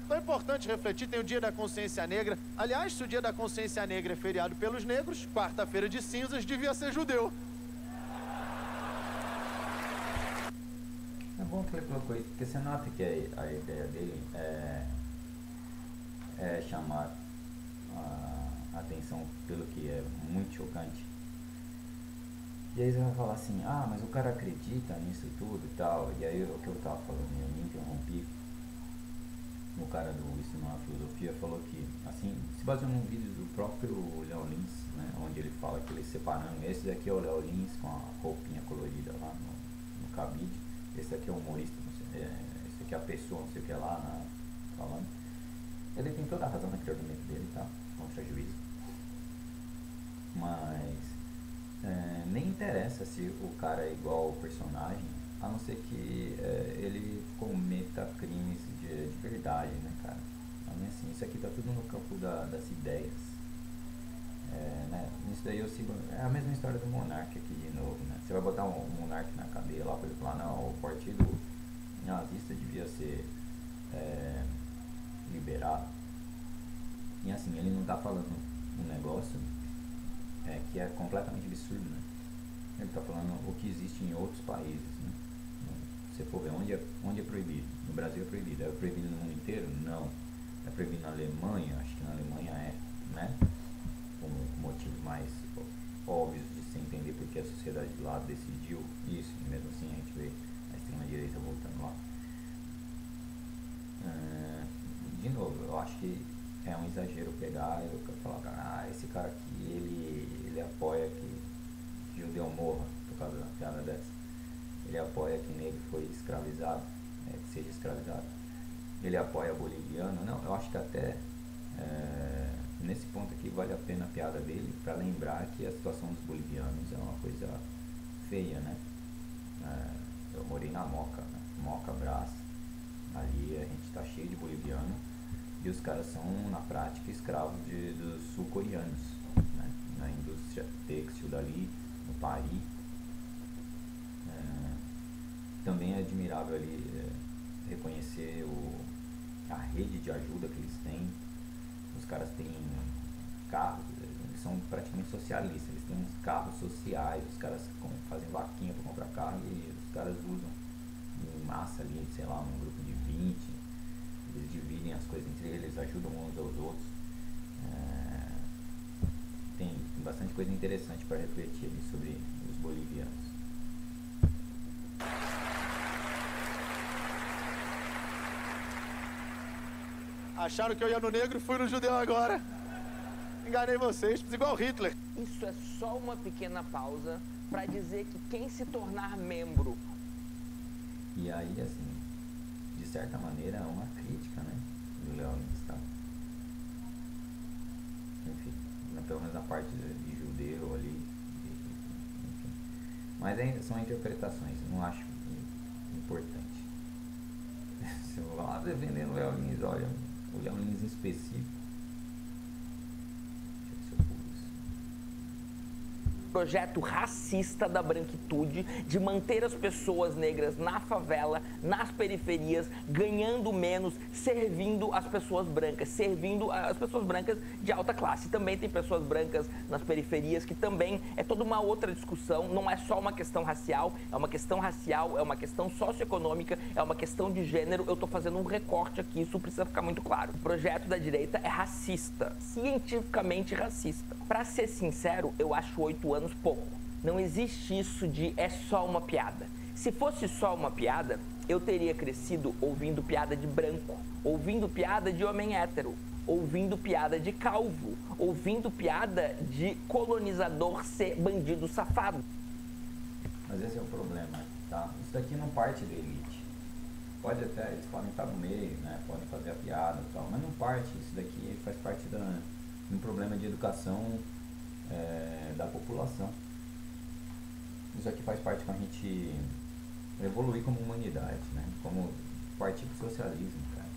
Então é importante refletir, tem o Dia da Consciência Negra. Aliás, se o Dia da Consciência Negra é feriado pelos negros, quarta-feira de cinzas devia ser judeu. É bom que ele colocou isso, porque você nota que a ideia dele é chamar a atenção pelo que é muito chocante. E aí você vai falar assim, mas o cara acredita nisso tudo e tal. E aí o que eu tava falando, eu me interrompi. O cara do Isso Não é Filosofia falou que, assim, se baseou num vídeo do próprio Léo Lins, né, onde ele fala que ele separando, esse daqui é o Léo Lins com a roupinha colorida lá no cabide, esse daqui é o humorista, esse daqui é a pessoa, não sei o que lá, falando. Ele tem toda a razão naquele argumento dele, tá? Contra juízo. Mas nem interessa se o cara é igual ao personagem, a não ser que ele cometa crimes de verdade, né, cara? Então, assim, isso aqui tá tudo no campo das ideias. Né? Isso daí eu sigo. É a mesma história do monarca aqui de novo, né? Você vai botar um monarca na cadeia lá pra ele falar, não, o partido nazista devia ser liberado. E assim, ele não tá falando um negócio que é completamente absurdo, né? Ele tá falando o que existe em outros países, né? Se você for ver onde é proibido, no Brasil é proibido. É proibido no mundo inteiro? Não. É proibido na Alemanha? Acho que na Alemanha né? Por motivos mais óbvios de se entender porque a sociedade de lá decidiu isso. E mesmo assim a gente vê a extrema-direita voltando lá. De novo, eu acho que é um exagero pegar e falar, esse cara aqui, ele apoia que judeu morra por causa da piada dessa. Ele apoia que negro foi escravizado, que seja escravizado. Ele apoia boliviano. Não, eu acho que até nesse ponto aqui vale a pena a piada dele para lembrar que a situação dos bolivianos é uma coisa feia, né? Eu morei na Moca, né? Moca Brás, Ali a gente tá cheio de boliviano e os caras são, na prática, escravos dos sul-coreanos, né? Na indústria têxtil dali, no Paris. Também é admirável ali reconhecer a rede de ajuda que eles têm. Os caras têm carros, eles são praticamente socialistas, eles têm uns carros sociais, os caras fazem vaquinha para comprar carro e os caras usam em massa ali, sei lá, um grupo de 20, eles dividem as coisas entre eles, ajudam uns aos outros. Tem bastante coisa interessante para refletir ali sobre os bolivianos. Acharam que eu ia no negro e fui no judeu agora. Enganei vocês, igual Hitler. Isso é só uma pequena pausa para dizer que quem se tornar membro... E aí, assim, de certa maneira, é uma crítica, né, do Léo Lins, tá? Enfim, pelo menos na parte de judeu ali, enfim. Mas são interpretações, eu não acho importante. Se eu vou lá defendendo o Léo Lins, olha, o Léo Lins em específico, projeto racista da branquitude de manter as pessoas negras na favela, nas periferias, ganhando menos, servindo as pessoas brancas, servindo as pessoas brancas de alta classe. Também tem pessoas brancas nas periferias, que também é toda uma outra discussão, não é só uma questão racial, é uma questão racial, é uma questão socioeconômica, é uma questão de gênero. Eu tô fazendo um recorte aqui, isso precisa ficar muito claro. O projeto da direita é racista, cientificamente racista. Pra ser sincero, eu acho 8 anos pouco. Não existe isso de é só uma piada. Se fosse só uma piada, eu teria crescido ouvindo piada de branco, ouvindo piada de homem hétero, ouvindo piada de calvo, ouvindo piada de colonizador ser bandido safado. Mas esse é o problema, tá? Isso daqui não parte da elite. Pode até, eles podem estar no meio, né? Podem fazer a piada e tal, mas não parte. Isso daqui faz parte de um problema de educação da população. Isso aqui faz parte com a gente evoluir como humanidade, né? Como partir pro socialismo, cara.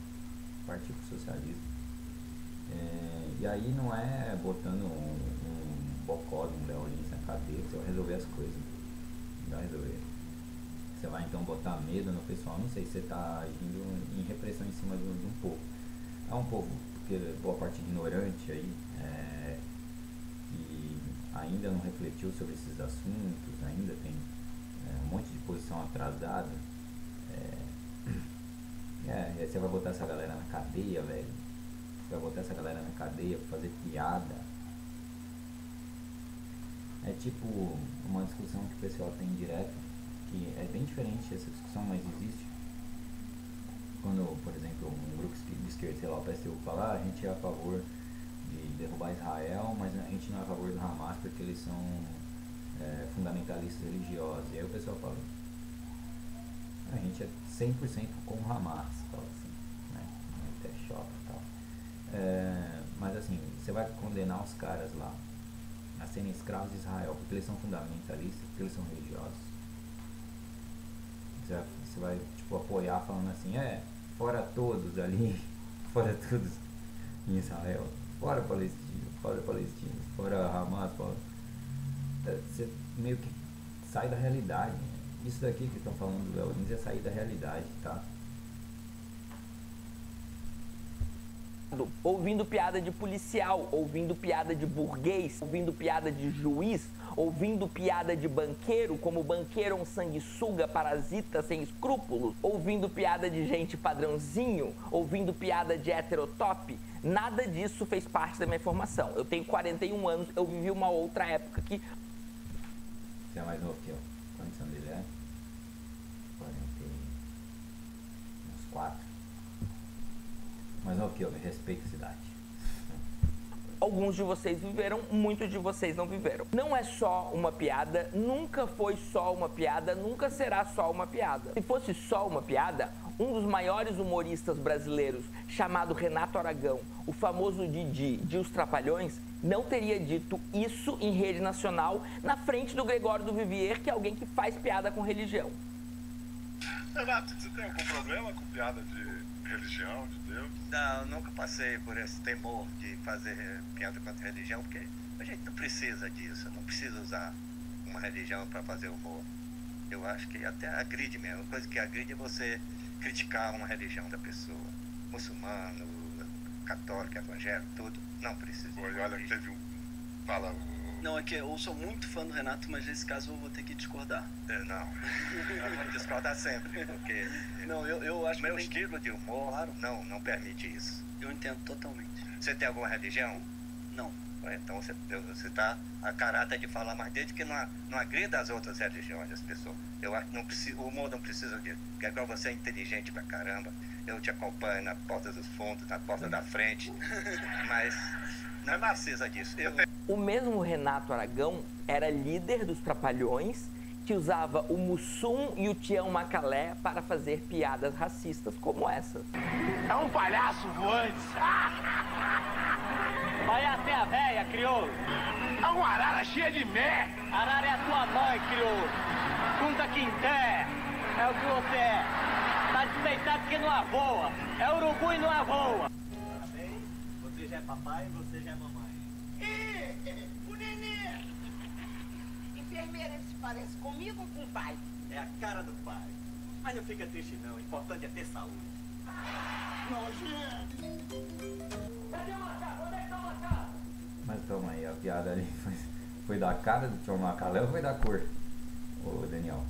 Partir pro socialismo. E aí não é botando um bocó de um Léo Lins na cadeia que você vai resolver as coisas. Não vai resolver. Você vai então botar medo no pessoal. Não sei se você está agindo em repressão em cima de um povo. É um povo, porque boa parte ignorante aí, que ainda não refletiu sobre esses assuntos, ainda tem um monte de posição atrasada. Você vai botar essa galera na cadeia, velho. Você vai botar essa galera na cadeia pra fazer piada. É tipo uma discussão que o pessoal tem direto, que é bem diferente essa discussão, mas existe. Quando, por exemplo, um grupo de esquerda, sei lá, o PSTU fala, a gente é a favor de derrubar Israel, mas a gente não é a favor do Hamas porque eles são fundamentalistas religiosos. E aí o pessoal fala, a gente é 100% com o Hamas, fala assim, né? Muito é choque e tal. Mas assim, você vai condenar os caras lá a serem escravos de Israel porque eles são fundamentalistas, porque eles são religiosos. Você vai tipo apoiar falando assim, fora todos ali, fora todos em Israel, fora palestinos, fora Hamas, você meio que sai da realidade. Isso daqui que estão falando do Léo Lins é sair da realidade, tá? Ouvindo piada de policial, ouvindo piada de burguês, ouvindo piada de juiz, ouvindo piada de banqueiro, como o banqueiro é um sanguessuga, parasita, sem escrúpulos, ouvindo piada de gente padrãozinho, ouvindo piada de heterotop. Nada disso fez parte da minha formação. Eu tenho 41 anos, eu vivi uma outra época que... Você é mais novo que eu. Quantos anos ele é? 4. Mais novo que eu, me respeita a cidade. Alguns de vocês viveram, muitos de vocês não viveram. Não é só uma piada, nunca foi só uma piada, nunca será só uma piada. Se fosse só uma piada, um dos maiores humoristas brasileiros, chamado Renato Aragão, o famoso Didi de Os Trapalhões, não teria dito isso em rede nacional na frente do Gregório do Vivier, que é alguém que faz piada com religião. Renato, você tem algum problema com piada de religião, de Deus? Não, nunca passei por esse temor de fazer piada contra a religião, porque a gente não precisa disso, não precisa usar uma religião para fazer humor. Eu acho que até agride mesmo. A coisa que agride é você criticar uma religião da pessoa. Muçulmano, católico, evangélico, tudo. Não precisa. Olha, teve um... Fala... Não, é que eu sou muito fã do Renato, mas nesse caso eu vou ter que discordar. Não. Eu vou discordar sempre, porque... Não, eu acho que... Meu que estilo de humor, claro, não permite isso. Eu entendo totalmente. Você tem alguma religião? Não. Então você está a caráter de falar mais dele que não agrida as outras religiões, as pessoas. Eu acho que o humor não precisa disso. Porque igual você é inteligente pra caramba, eu te acompanho na porta dos fundos, na porta da frente, mas não precisa disso. O mesmo Renato Aragão era líder dos Trapalhões, que usava o Mussum e o Tião Macalé para fazer piadas racistas como essas. É um palhaço voante. Olha até a véia, crioulo. É uma arara cheia de mé. Arara é a tua mãe, crioulo. Punta Quinté. É o que você é. Tá despeitado porque não avoa. É urubu e não avoa. Parabéns. Você já é papai e você já é mamãe. O nenê! Enfermeira, ele se parece comigo ou com o pai? É a cara do pai. Mas não fica triste não, o importante é ter saúde. Cadê o macaco? Onde é que tá o macaco? Mas toma aí, a piada ali foi da cara do Tião Macalé ou foi da cor? Ô Daniel,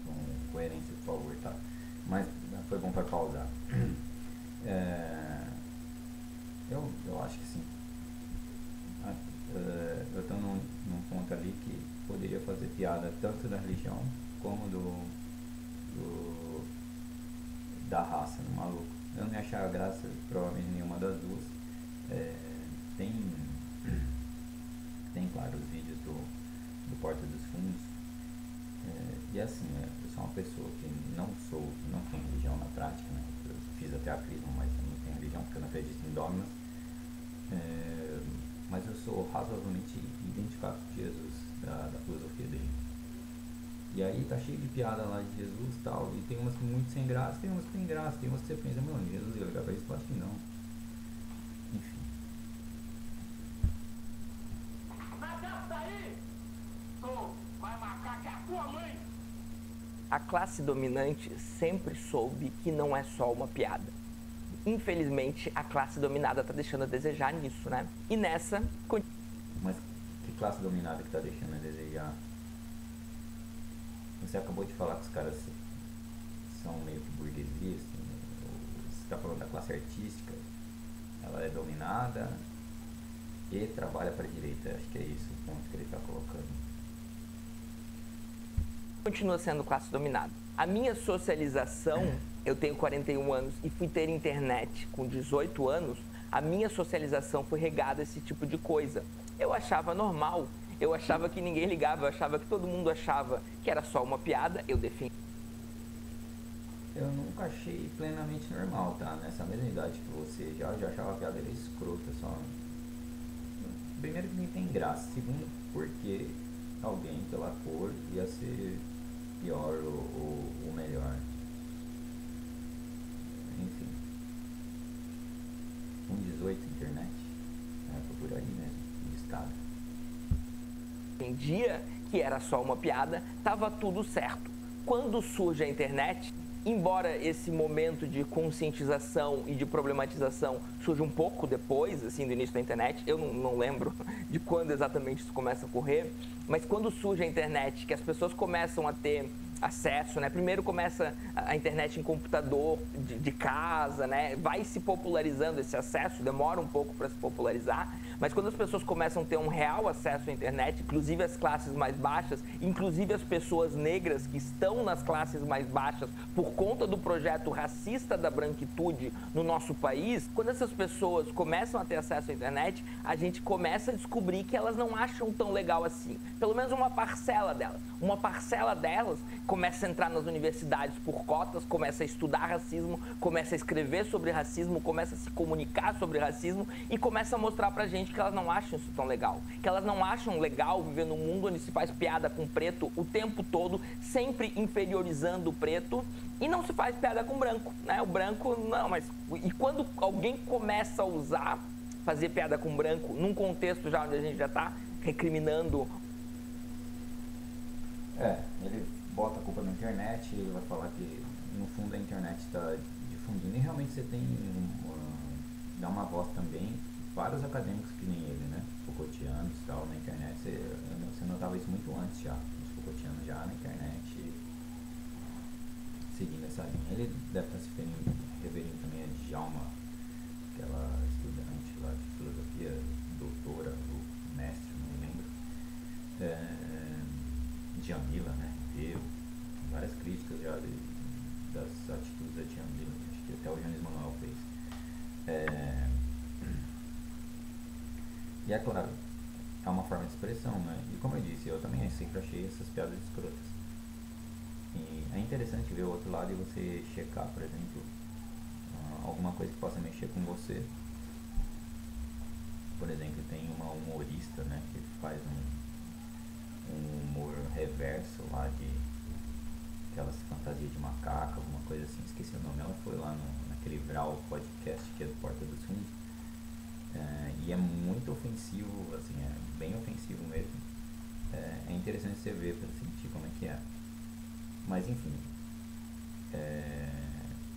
com coerência, por favor, tá? Mas foi bom para pausar. Eu acho que sim. Eu estou num ponto ali que poderia fazer piada tanto da religião como da raça, no maluco. Eu não ia achar graça provavelmente nenhuma das duas. Tem claro os vídeos do Porta dos Fundos. E assim, eu sou uma pessoa que não tem religião na prática, né? Eu fiz teatrismo, mas eu não tenho religião porque eu não acredito em dogmas. Mas eu sou razoavelmente identificado com Jesus, da filosofia dele. E aí tá cheio de piada lá de Jesus e tal, e tem umas muito sem graça, tem umas que tem graça, tem umas que você pensa, mano, Jesus ia ligar pra isso? Eu acho que não. Enfim. Macaco tá aí? Tô, mas macaco é a tua mãe. A classe dominante sempre soube que não é só uma piada. Infelizmente, a classe dominada tá deixando a desejar nisso, né? E nessa... Mas que classe dominada que tá deixando a desejar? Você acabou de falar que os caras são meio que burguesia, assim, você está falando da classe artística, ela é dominada e trabalha para a direita, acho que é isso o ponto que ele está colocando. Continua sendo classe dominada. A minha socialização, eu tenho 41 anos e fui ter internet com 18 anos, a minha socialização foi regada a esse tipo de coisa. Eu achava normal. Eu achava que ninguém ligava, eu achava que todo mundo achava que era só uma piada, eu defendi. Eu nunca achei plenamente normal, tá? Nessa mesma idade que você, já achava a piada dele escrota, só... Primeiro que nem tem graça, segundo porque alguém pela cor ia ser pior ou melhor. Enfim. Com 18 internet, foi por aí mesmo, listado. Entendia que era só uma piada, estava tudo certo. Quando surge a internet, embora esse momento de conscientização e de problematização surja um pouco depois, assim, do início da internet, eu não lembro de quando exatamente isso começa a ocorrer, mas quando surge a internet, que as pessoas começam a ter acesso, né? Primeiro começa a internet em computador de casa, né? Vai se popularizando esse acesso, demora um pouco para se popularizar, mas quando as pessoas começam a ter um real acesso à internet, inclusive as classes mais baixas, inclusive as pessoas negras que estão nas classes mais baixas por conta do projeto racista da branquitude no nosso país, quando essas pessoas começam a ter acesso à internet, a gente começa a descobrir que elas não acham tão legal assim. Pelo menos uma parcela delas. Uma parcela delas começa a entrar nas universidades por cotas, começa a estudar racismo, começa a escrever sobre racismo, começa a se comunicar sobre racismo e começa a mostrar pra gente que elas não acham isso tão legal. Que elas não acham legal viver num mundo onde se faz piada com preto o tempo todo, sempre inferiorizando o preto, e não se faz piada com branco, né? O branco, não, mas... E quando alguém começa a usar, fazer piada com branco, num contexto já onde a gente já tá recriminando... Ele bota a culpa na internet, ele vai falar que no fundo a internet está difundindo, e realmente você tem dá uma voz também, vários acadêmicos que nem ele, né, Foucaultianos e tal, na internet, você notava isso muito antes já, os Foucaultianos já na internet, seguindo essa linha. Ele deve estar se referindo também a Djalma, aquela estudante lá de filosofia, doutora ou mestre, não me lembro, Djamila, né? Teve várias críticas já das atitudes da Djamila, acho que até o Jones Manuel fez. E é claro, é uma forma de expressão, né? E como eu disse, eu também sempre achei essas piadas escrotas. E é interessante ver o outro lado e você checar, por exemplo, alguma coisa que possa mexer com você. Por exemplo, tem uma humorista, né, que faz um humor reverso lá de aquelas fantasias de macaco, alguma coisa assim, esqueci o nome. Ela foi lá naquele Vral podcast que é do Porta dos Fundos, e é muito ofensivo, assim, é bem ofensivo mesmo. É interessante você ver para sentir como é que é. Mas enfim,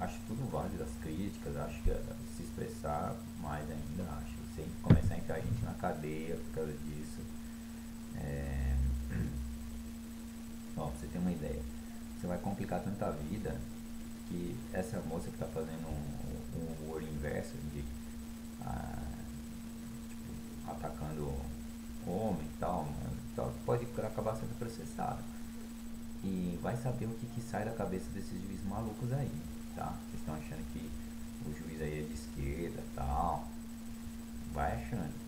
acho tudo válido, as críticas, acho que se expressar mais ainda, acho, sem começar a entrar a gente na cadeia por causa disso. Ó, pra você ter uma ideia, você vai complicar tanta vida que essa moça que tá fazendo um humor inverso de tipo, atacando homem e tal, pode acabar sendo processada. E vai saber o que sai da cabeça desses juízes malucos aí, tá? Vocês estão achando que o juiz aí é de esquerda e tal, vai achando.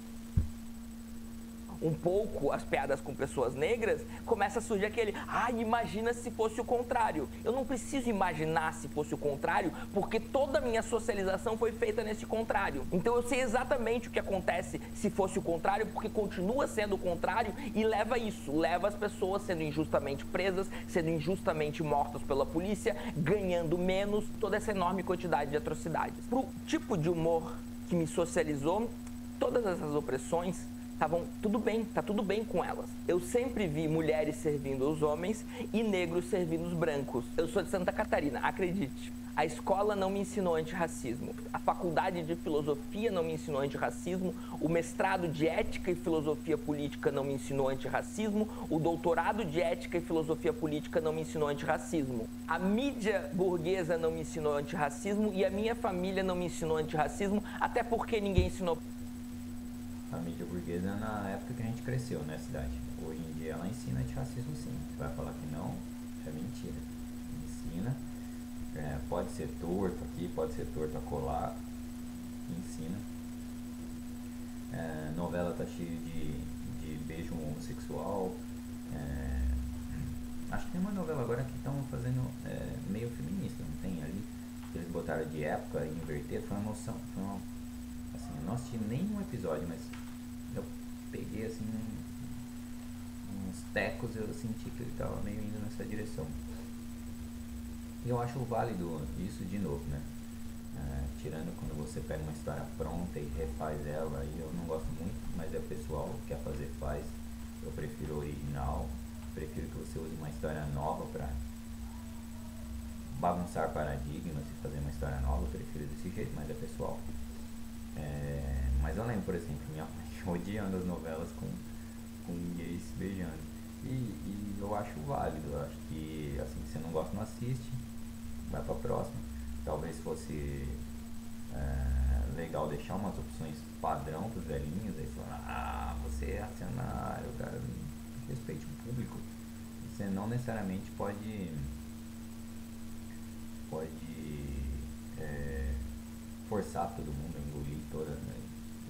Um pouco as piadas com pessoas negras, começa a surgir aquele, imagina se fosse o contrário. Eu não preciso imaginar se fosse o contrário, porque toda a minha socialização foi feita nesse contrário. Então eu sei exatamente o que acontece se fosse o contrário, porque continua sendo o contrário e leva isso, leva as pessoas sendo injustamente presas, sendo injustamente mortas pela polícia, ganhando menos, toda essa enorme quantidade de atrocidades. Pro tipo de humor que me socializou, todas essas opressões estavam tudo bem, tá tudo bem com elas. Eu sempre vi mulheres servindo os homens e negros servindo os brancos. Eu sou de Santa Catarina, acredite. A escola não me ensinou antirracismo. A faculdade de filosofia não me ensinou antirracismo. O mestrado de ética e filosofia política não me ensinou antirracismo. O doutorado de ética e filosofia política não me ensinou antirracismo. A mídia burguesa não me ensinou antirracismo e a minha família não me ensinou antirracismo, até porque ninguém ensinou. A mídia burguesa na época que a gente cresceu, né, cidade. Hoje em dia ela ensina antirracismo sim. Vai falar que não, é mentira. Ensina. Pode ser torto aqui, pode ser torto acolá. Ensina. Novela tá cheia de beijo homossexual. Acho que tem uma novela agora que estão fazendo meio feminista, não tem ali? Que eles botaram de época e inverteram. Foi uma noção. Assim, eu não assisti nenhum episódio, mas eu peguei assim uns tecos, eu senti que ele estava meio indo nessa direção. E eu acho válido isso de novo, né? Tirando quando você pega uma história pronta e refaz ela, aí eu não gosto muito, mas é pessoal, quer fazer, faz. Eu prefiro o original, prefiro que você use uma história nova para bagunçar paradigmas e fazer uma história nova, eu prefiro desse jeito, mas é pessoal. Mas eu lembro, por exemplo, minha mãe odiando as novelas com gays se beijando. E eu acho válido, eu acho que assim, se você não gosta, não assiste, vai pra próxima. Talvez fosse legal deixar umas opções padrão pros velhinhos, aí falar, você é racionário, cara, respeite o público. Você não necessariamente pode forçar todo mundo a engolir toda, né?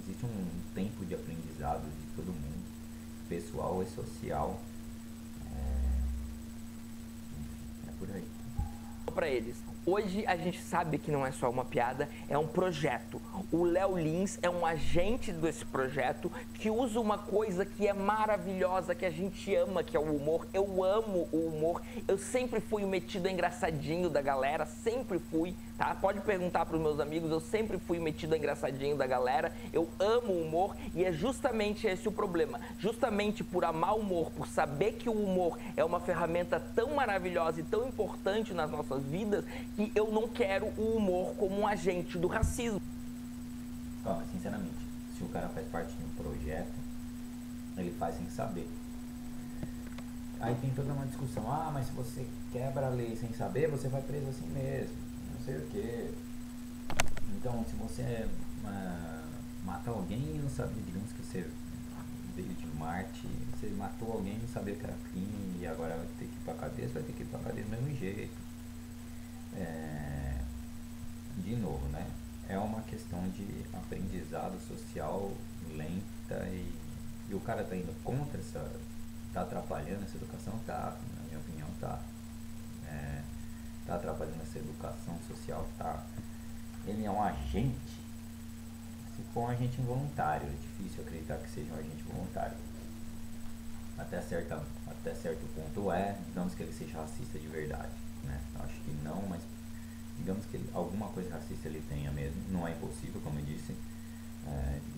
Existe um tempo de aprendizado de todo mundo, pessoal e social. por aí. Para eles. Hoje a gente sabe que não é só uma piada, é um projeto. O Léo Lins é um agente desse projeto que usa uma coisa que é maravilhosa, que a gente ama, que é o humor. Eu amo o humor. Eu sempre fui o metido engraçadinho da galera, sempre fui, tá? Pode perguntar para os meus amigos, eu sempre fui o metido engraçadinho da galera. Eu amo o humor e é justamente esse o problema. Justamente por amar o humor, por saber que o humor é uma ferramenta tão maravilhosa e tão importante nas nossas vidas, que eu não quero o humor como um agente do racismo. Ó, sinceramente, se o cara faz parte de um projeto, ele faz sem saber. Aí tem toda uma discussão, mas se você quebra a lei sem saber, você vai preso assim mesmo, não sei o quê. Então, se você mata alguém e não sabe, digamos que você veio de Marte, você matou alguém e não sabia que era crime, e agora vai ter que ir pra cadeia, você vai ter que ir pra cadeia do mesmo jeito. De novo, né? É uma questão de aprendizado social lenta e o cara tá indo contra tá atrapalhando essa educação? Tá, na minha opinião, tá. Tá atrapalhando essa educação social? Tá. Ele é um agente. Se for um agente involuntário, é difícil acreditar que seja um agente voluntário. Até certo ponto digamos que ele seja racista de verdade, né? Eu acho que não, mas digamos que alguma coisa racista ele tenha mesmo. Não é impossível, como eu disse.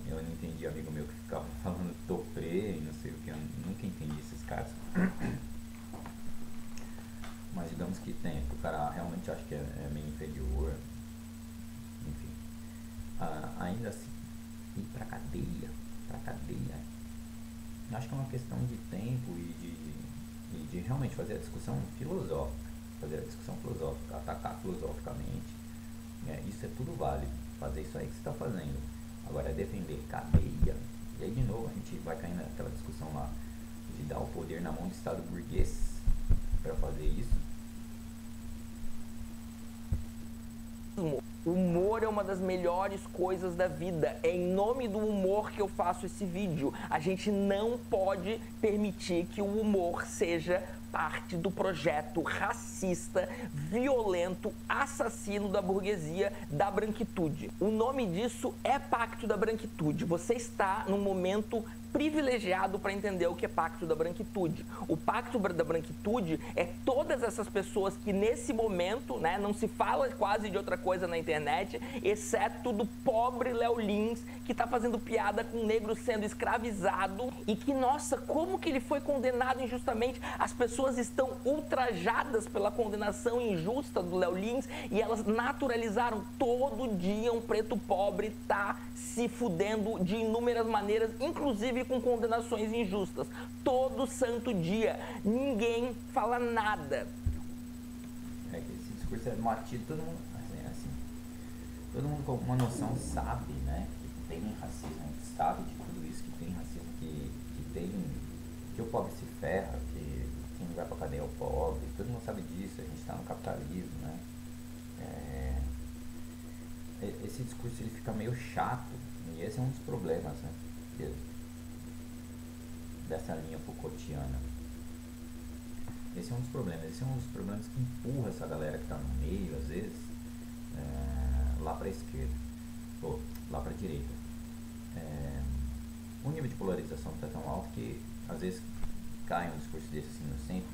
Eu não entendi amigo meu que ficava falando toprê e não sei o que, eu nunca entendi esses caras. Mas digamos que tem, que o cara realmente acha que é meio inferior, enfim. Ainda assim, ir pra cadeia, acho que é uma questão de tempo e de realmente fazer a discussão filosófica, atacar filosoficamente. Isso é tudo válido, fazer isso aí que você está fazendo. Agora, defender cadeia, e aí de novo a gente vai cair naquela discussão lá de dar o poder na mão do Estado burguês para fazer isso. O humor é uma das melhores coisas da vida. É em nome do humor que eu faço esse vídeo. A gente não pode permitir que o humor seja parte do projeto racista, violento, assassino da burguesia, da branquitude. O nome disso é Pacto da Branquitude. Você está num momento privilegiado para entender o que é Pacto da Branquitude. O Pacto da Branquitude é todas essas pessoas que nesse momento, né, não se fala quase de outra coisa na internet, exceto do pobre Léo Lins, que está fazendo piada com um negro sendo escravizado e que, nossa, como que ele foi condenado injustamente? As pessoas estão ultrajadas pela condenação injusta do Léo Lins e elas naturalizaram. Todo dia um preto pobre tá se fudendo de inúmeras maneiras, inclusive com condenações injustas. Todo santo dia. Ninguém fala nada. Esse discurso é batido, todo mundo, assim, todo mundo com alguma noção sabe, né, que tem racismo, a gente sabe de tudo isso, que tem racismo, que o pobre se ferra, que quem vai pra cadeia é o pobre, todo mundo sabe disso, a gente tá no capitalismo, né. Esse discurso ele fica meio chato, e esse é um dos problemas, né, dessa linha Foucaultiana. Esse é um dos problemas que empurra essa galera que está no meio, às vezes, lá para a esquerda, ou lá para a direita. O nível de polarização está tão alto que, às vezes, cai um discurso desse assim no centro,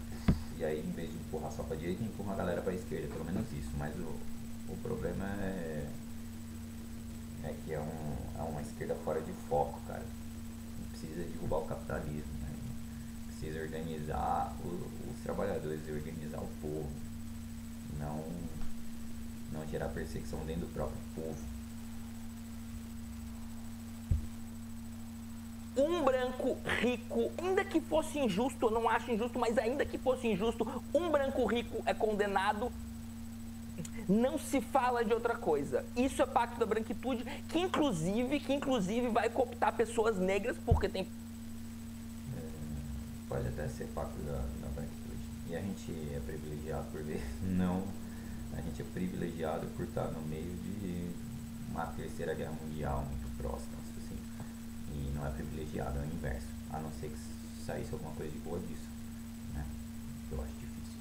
e aí, em vez de empurrar só para a direita, empurra a galera para a esquerda, pelo menos isso. Mas o problema é que é uma esquerda fora de foco, cara. Precisa derrubar o capitalismo, né? Precisa organizar os trabalhadores e organizar o povo, não gerar perseguição dentro do próprio povo. Um branco rico, ainda que fosse injusto, eu não acho injusto, mas ainda que fosse injusto, um branco rico é condenado. Não se fala de outra coisa. Isso é Pacto da Branquitude, que inclusive vai cooptar pessoas negras, porque tem... Pode até ser Pacto da Branquitude. E a gente é privilegiado por ver, não, a gente é privilegiado por estar no meio de uma terceira guerra mundial muito próxima, assim. E não é privilegiado, é o inverso. A não ser que saísse alguma coisa de boa disso, né? Eu acho difícil.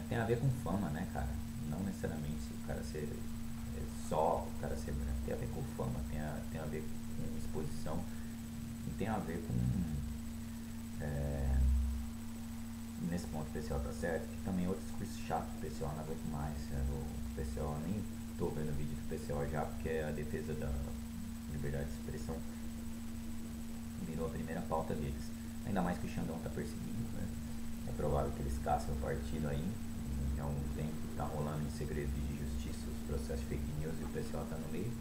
tem a ver com fama, né, cara? Não necessariamente se o cara ser só o cara ser branco, tem a ver com fama, tem a ver com exposição e tem a ver com nesse ponto o PCO tá certo, que também é outro discurso chato do PCO, não aguento mais. O PCO, nem tô vendo o vídeo do PCO já, porque é a defesa da liberdade de expressão virou a primeira pauta deles. Ainda mais que o Xandão tá perseguindo, né? É provável que eles caçem o partido aí. É um tempo que tá rolando em segredo de justiça os processos de fake news e o PCO tá no meio.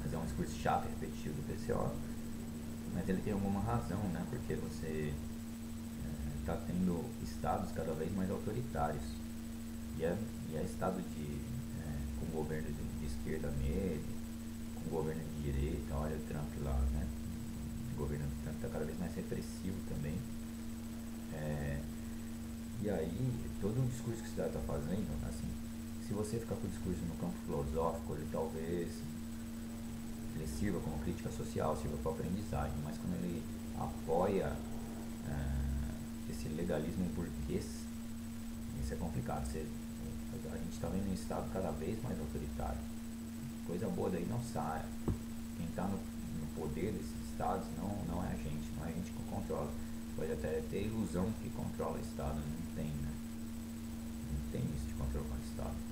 Mas é um discurso chato e repetitivo do PCO. Mas ele tem alguma razão, né? Porque você está tendo estados cada vez mais autoritários. E é estado com governo de esquerda nele, com governo de direita, olha o Trump lá, né? O governo do Trump está cada vez mais repressivo também. E aí, todo o discurso que o cidadão está fazendo, assim, se você ficar com o discurso no campo filosófico, ele talvez ele sirva como crítica social, sirva para aprendizagem, mas quando ele apoia esse legalismo burguês, isso é complicado. A gente está vendo um Estado cada vez mais autoritário. Coisa boa daí não sai. Quem está no poder desses Estados não é a gente que controla. Pode até ter ilusão que controla o Estado, não tem, né? Não tem isso de controlar o Estado.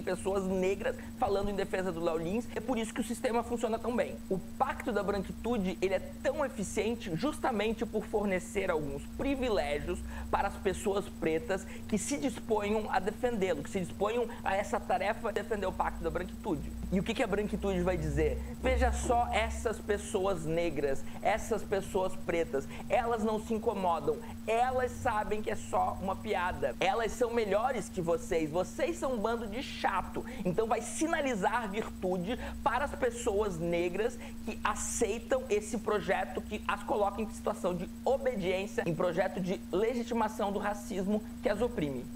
Pessoas negras falando em defesa do Léo Lins, é por isso que o sistema funciona tão bem. O Pacto da Branquitude, ele é tão eficiente justamente por fornecer alguns privilégios para as pessoas pretas que se disponham a defendê-lo, que se disponham a essa tarefa de defender o Pacto da Branquitude. E o que a branquitude vai dizer? Veja só essas pessoas negras, essas pessoas pretas, elas não se incomodam, elas sabem que é só uma piada, elas são melhores que vocês são um bando de chato. Então vai sinalizar virtude para as pessoas negras que aceitam esse projeto que as coloca em situação de obediência, em projeto de legitimação do racismo que as oprime.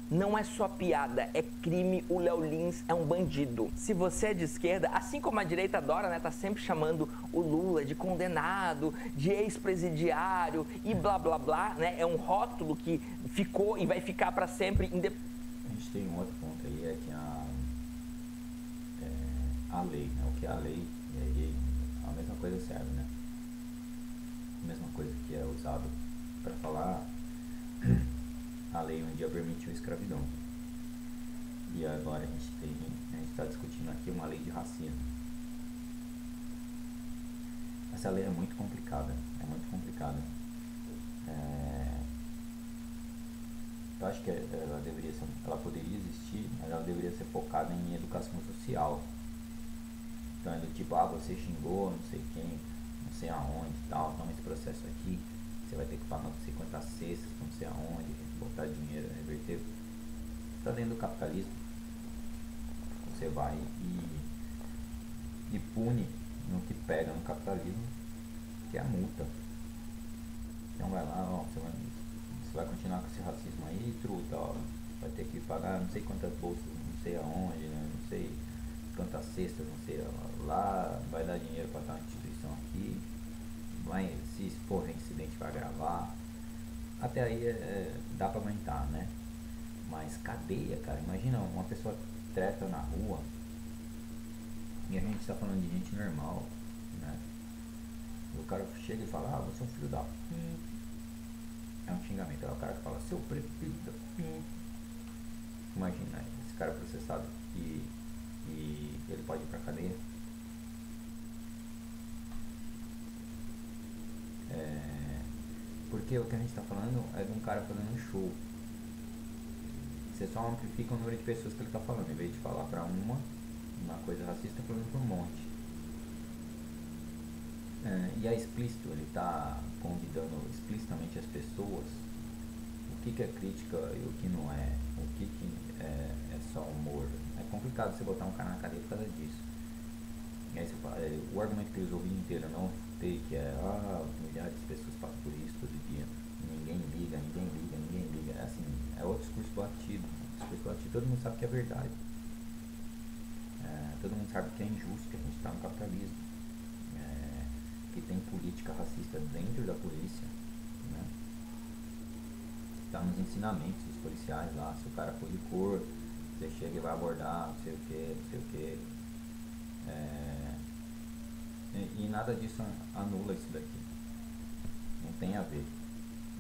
Não é só piada, é crime, o Léo Lins é um bandido. Se você é de esquerda, assim como a direita adora, né, tá sempre chamando o Lula de condenado, de ex-presidiário e blá blá blá, né, é um rótulo que ficou e vai ficar para sempre. A gente tem um outro ponto aí, é que a lei, né, o que é a lei, e aí a mesma coisa serve, né, a mesma coisa que é usado para falar. A lei um dia permitiu a escravidão. E agora a gente está discutindo aqui uma lei de racismo. Essa lei é muito complicada. Eu acho que ela poderia existir, mas ela deveria ser focada em educação social. Então é do tipo, você xingou não sei quem, não sei aonde e tal, toma esse processo aqui, você vai ter que pagar não sei quantas cestas, não sei aonde, botar dinheiro, reverter. Está dentro do capitalismo. Você vai e pune no que pega no capitalismo, que é a multa. Então vai lá, você vai continuar com esse racismo aí, truta, vai ter que pagar não sei quantas bolsas, não sei aonde, né, não sei quantas cestas, não sei lá, vai dar dinheiro para tal instituição aqui, vai, se for reincidente vai gravar. Até aí dá pra aguentar, né? Mas cadeia, cara, imagina uma pessoa treta na rua e a gente tá falando de gente normal, né? E o cara chega e fala, você é um filho da é um xingamento, é o cara que fala, seu preto filho da imagina, esse cara processado e ele pode ir pra cadeia. Porque o que a gente está falando é de um cara fazendo um show. Você só amplifica o número de pessoas que ele está falando. Em vez de falar para uma coisa racista, falando para um monte. E é explícito, ele está convidando explicitamente as pessoas o que é crítica e o que não é. O que é só humor. É complicado você botar um cara na cadeia por causa disso. E aí você fala, o argumento que eles ouviram inteiro, não tem que milhares de pessoas passam por isso todo dia, ninguém liga, é assim, é outro discurso batido, todo mundo sabe que é verdade, todo mundo sabe que é injusto, que a gente está no capitalismo, que tem política racista dentro da polícia, tá nos ensinamentos dos policiais lá. Se o cara for de cor, você chega e vai abordar, não sei o que, não sei o que. E nada disso anula isso daqui. Não tem a ver.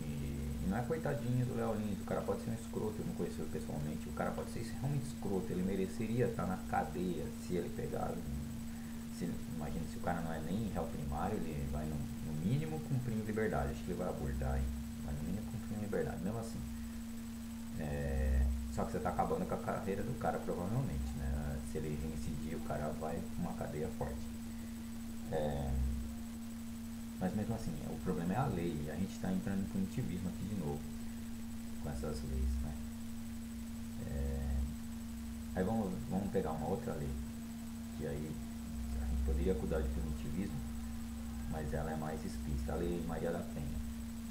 E não é coitadinho do Léo Lins, o cara pode ser um escroto, eu não conheço ele pessoalmente, o cara pode ser realmente escroto, ele mereceria estar na cadeia se ele pegar. Imagina, se o cara não é nem réu primário, ele vai no mínimo cumprindo liberdade, acho que ele vai abordar, hein? Vai no mínimo cumprindo liberdade, mesmo assim. Só que você está acabando com a carreira do cara, provavelmente, né? Se ele reincidir, o cara vai com uma cadeia forte. Mas mesmo assim, o problema é a lei, a gente está entrando em punitivismo aqui de novo, com essas leis, né? Aí vamos pegar uma outra lei, que aí a gente poderia cuidar de punitivismo, mas ela é mais explícita, a lei Maria da Penha.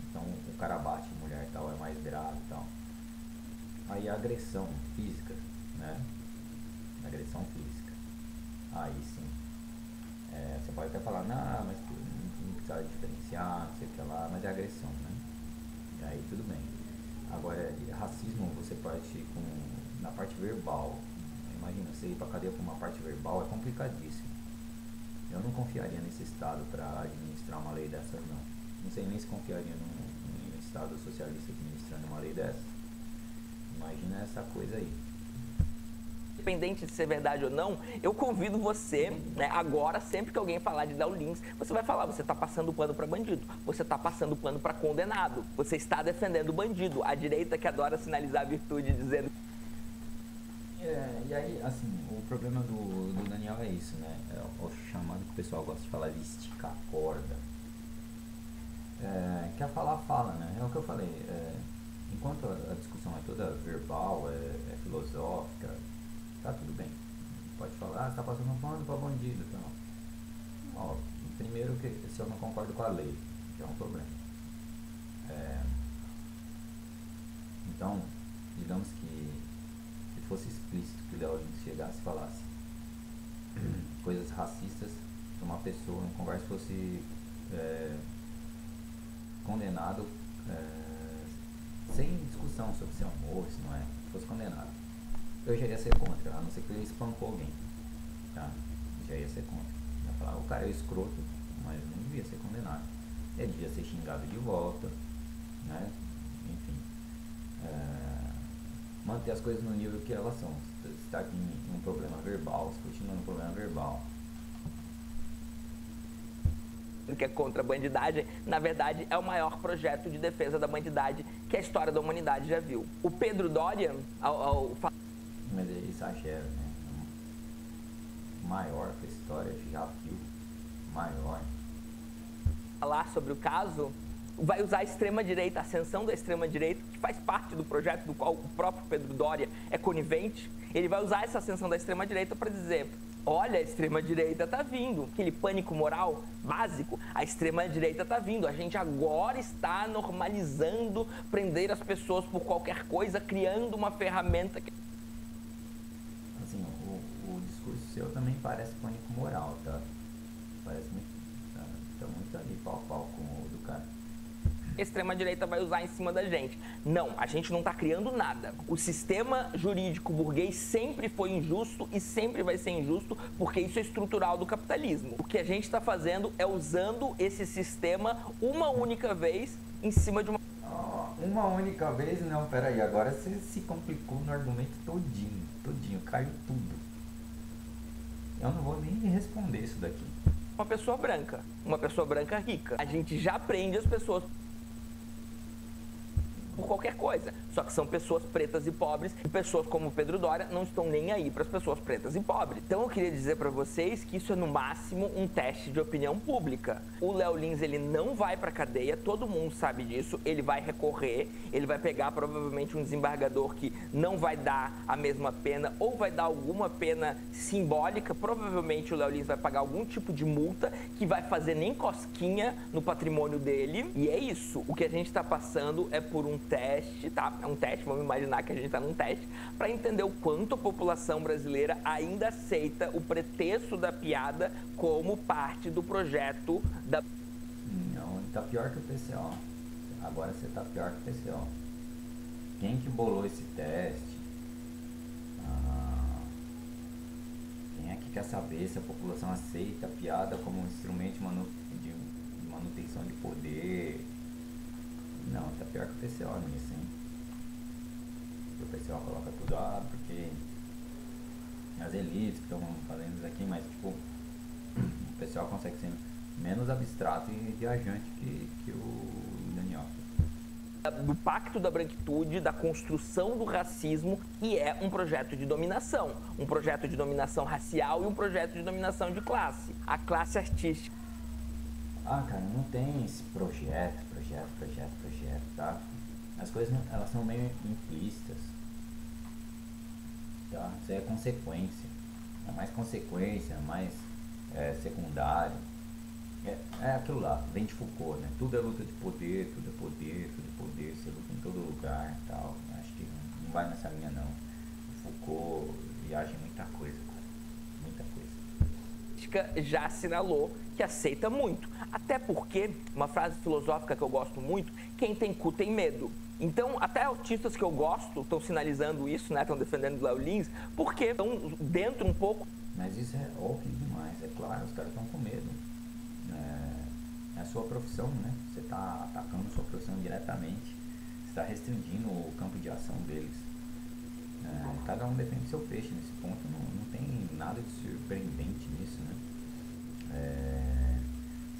Então o cara bate mulher e tal, é mais grave e tal. Aí a agressão física, né? Agressão física. Aí sim. Você pode até falar, não, mas não precisa diferenciar, não sei o que lá, mas é agressão, né? E aí tudo bem. Agora, racismo você parte na parte verbal. Imagina, você ir pra cadeia por uma parte verbal é complicadíssimo. Eu não confiaria nesse Estado para administrar uma lei dessas, não. Não sei nem se confiaria num Estado socialista administrando uma lei dessas. Imagina essa coisa aí. Independente de ser verdade ou não, eu convido você, né, agora, sempre que alguém falar de Léo Lins, você vai falar, você está passando pano para bandido, você está passando pano para condenado, você está defendendo o bandido, a direita que adora sinalizar a virtude dizendo... E aí, assim, o problema do Daniel é isso, né? O chamado que o pessoal gosta de falar de esticar a corda. Quer falar, fala, né? É o que eu falei. Enquanto a discussão é toda verbal, é filosófica, tá tudo bem. Pode falar, você tá passando pano pra bandido, então. Ó, primeiro que se eu não concordo com a lei, que é um problema. Então, digamos que se fosse explícito que o Léo Lins chegasse e falasse coisas racistas, que uma pessoa, uma conversa fosse condenado sem discussão sobre se é amor, se não é, fosse condenado. Eu já ia ser contra, a não ser que ele espancou alguém, tá? Já ia ser contra. Eu ia falar, o cara é escroto, mas não devia ser condenado. Ele devia ser xingado de volta, né? Enfim. Manter as coisas no nível que elas são. Se está aqui em um problema verbal, se continua no problema verbal. Que é contra a bandidagem, na verdade é o maior projeto de defesa da bandidagem que a história da humanidade já viu. O Pedro Doria, mas ele exagera, né? O maior que a história já viu, maior. Falar sobre o caso, vai usar a extrema-direita, a ascensão da extrema-direita, que faz parte do projeto do qual o próprio Pedro Doria é conivente. Ele vai usar essa ascensão da extrema-direita para dizer... Olha, a extrema-direita tá vindo. Aquele pânico moral básico, a extrema-direita tá vindo. A gente agora está normalizando prender as pessoas por qualquer coisa, criando uma ferramenta que... Assim, o discurso seu também parece pânico moral, tá? Parece muito... Tá muito ali pau a pau com o do cara. A extrema-direita vai usar em cima da gente. Não, a gente não está criando nada. O sistema jurídico burguês sempre foi injusto e sempre vai ser injusto porque isso é estrutural do capitalismo. O que a gente está fazendo é usando esse sistema uma única vez em cima de uma... Uma única vez? Não, peraí, agora você se complicou no argumento todinho, caiu tudo. Eu não vou nem responder isso daqui. Uma pessoa branca rica. A gente já prende as pessoas por qualquer coisa, só que são pessoas pretas e pobres e pessoas como o Pedro Doria não estão nem aí para as pessoas pretas e pobres. Então eu queria dizer para vocês que isso é no máximo um teste de opinião pública. O Léo Lins, ele não vai para cadeia, todo mundo sabe disso, ele vai recorrer, ele vai pegar provavelmente um desembargador que não vai dar a mesma pena ou vai dar alguma pena simbólica, provavelmente o Léo Lins vai pagar algum tipo de multa que vai fazer nem cosquinha no patrimônio dele, e é isso. O que a gente está passando é por um teste, tá? É um teste, vamos imaginar que a gente está num teste, para entender o quanto a população brasileira ainda aceita o pretexto da piada como parte do projeto da... Não, tá pior que o PCO. Agora você tá pior que o PCO. quem que bolou esse teste? Quem é que quer saber se a população aceita a piada como um instrumento de manutenção de poder? Não, tá pior que o PCO nisso, hein? O PCO coloca tudo, porque as elites que estão fazendo isso aqui, mas tipo, o pessoal consegue ser menos abstrato e viajante que o Daniel. Do pacto da branquitude, da construção do racismo, que é um projeto de dominação racial e um projeto de dominação de classe, a classe artística. Cara, não tem esse projeto, tá? As coisas, elas são meio implícitas, tá? Isso aí é consequência, é mais consequência, mais secundário. É aquilo lá, vem de Foucault, né? Tudo é luta de poder, tudo é poder, você luta em todo lugar e tal. Acho que não vai nessa linha não. Foucault viaja em muita coisa, cara. Muita coisa. Já assinalou que aceita muito. Até porque, uma frase filosófica que eu gosto muito, quem tem cu tem medo. Então, até autistas que eu gosto estão sinalizando isso, né? Estão defendendo Léo Lins, porque estão dentro um pouco. Mas isso é óbvio demais, é claro, os caras estão com medo. É a sua profissão, né? Você está atacando a sua profissão diretamente. Você está restringindo o campo de ação deles. Cada um defende seu peixe nesse ponto, não tem nada de surpreendente nisso, né?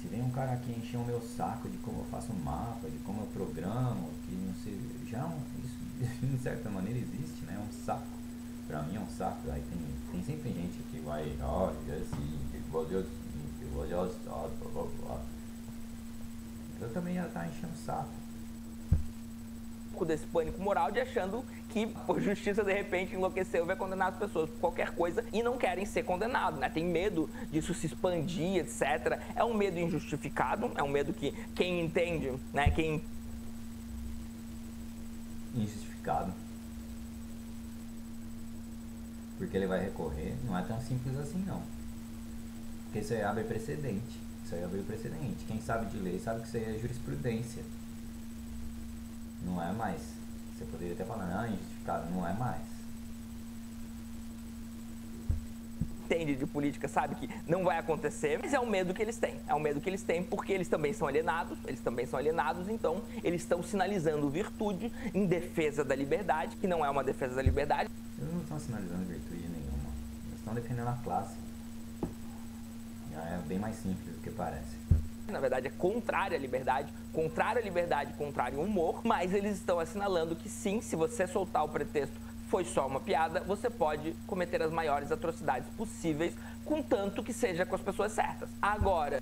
Se vem um cara aqui encher o meu saco de como eu faço um mapa, de como eu programo, que não sei, isso de certa maneira existe, né? É um saco. Pra mim é um saco. Aí tem sempre gente que vai, eu também ia estar enchendo o saco. Desse pânico moral de achando que por justiça de repente enlouqueceu e vai condenar as pessoas por qualquer coisa e não querem ser condenados, né? Tem medo disso se expandir, etc. É um medo injustificado, é um medo que quem entende, né? Injustificado. Porque ele vai recorrer, não é tão simples assim não. Porque isso aí abre precedente. Quem sabe de lei sabe que isso aí é jurisprudência. Não é mais. Você poderia até falar, injustificado, não é mais. Entende de política, sabe que não vai acontecer, mas é o medo que eles têm. É o medo que eles têm porque eles também são alienados, então eles estão sinalizando virtude em defesa da liberdade, que não é uma defesa da liberdade. Eles não estão sinalizando virtude nenhuma. Eles estão defendendo a classe. É bem mais simples do que parece. Na verdade é contrária à liberdade, contrário ao humor, mas eles estão assinalando que sim, se você soltar o pretexto foi só uma piada, você pode cometer as maiores atrocidades possíveis, contanto que seja com as pessoas certas. Agora...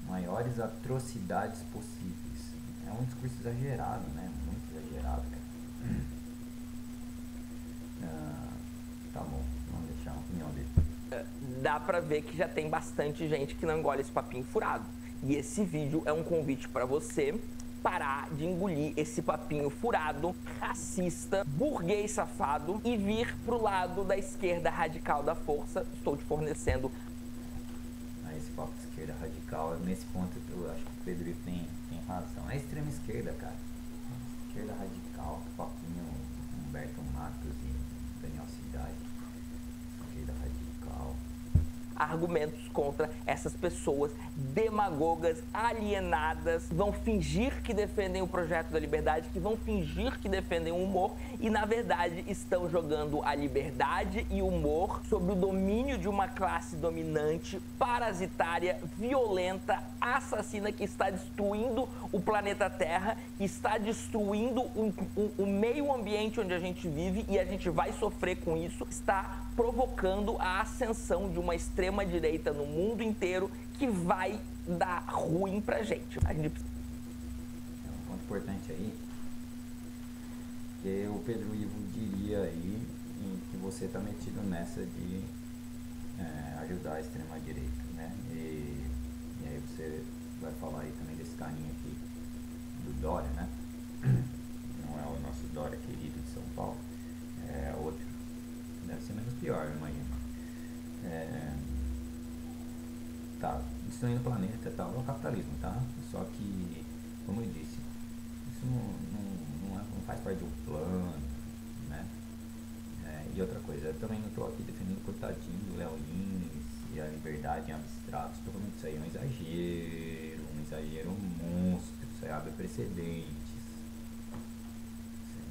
Maiores atrocidades possíveis. É um discurso exagerado, né? Muito exagerado, cara. Tá bom, vamos deixar a opinião dele. Dá pra ver que já tem bastante gente que não engole esse papinho furado. E esse vídeo é um convite pra você parar de engolir esse papinho furado, racista, burguês safado e vir pro lado da esquerda radical da força. Estou te fornecendo. Esse papo de esquerda radical, nesse ponto eu acho que o Pedro tem razão. É a extrema esquerda, cara. Esquerda radical, papinho Humberto Matos e Daniel Cidade. Esquerda radical. Argumentos contra essas pessoas demagogas, alienadas, vão fingir que defendem o projeto da liberdade, que vão fingir que defendem o humor e, na verdade, estão jogando a liberdade e o humor sob o domínio de uma classe dominante, parasitária, violenta, assassina, que está destruindo o planeta Terra, que está destruindo o meio ambiente onde a gente vive e a gente vai sofrer com isso, está provocando a ascensão de uma extrema-direita no mundo inteiro que vai dar ruim pra gente. É um ponto importante aí, que o Pedro Ivo diria aí que você tá metido nessa de ajudar a extrema-direita, né? E aí você vai falar aí também desse carinha aqui, do Dória, né? Não é o nosso Dória querido de São Paulo, é outro. Deve ser menos pior, eu imagino. Tá destruindo o planeta e tal, é o capitalismo, tá? Só que, como eu disse, isso não é faz parte de um plano, né? E outra coisa, eu também não estou aqui defendendo o coitadinho do Léo Lins e a liberdade em abstrato. Estou falando que isso aí é um exagero monstro, isso aí abre precedentes,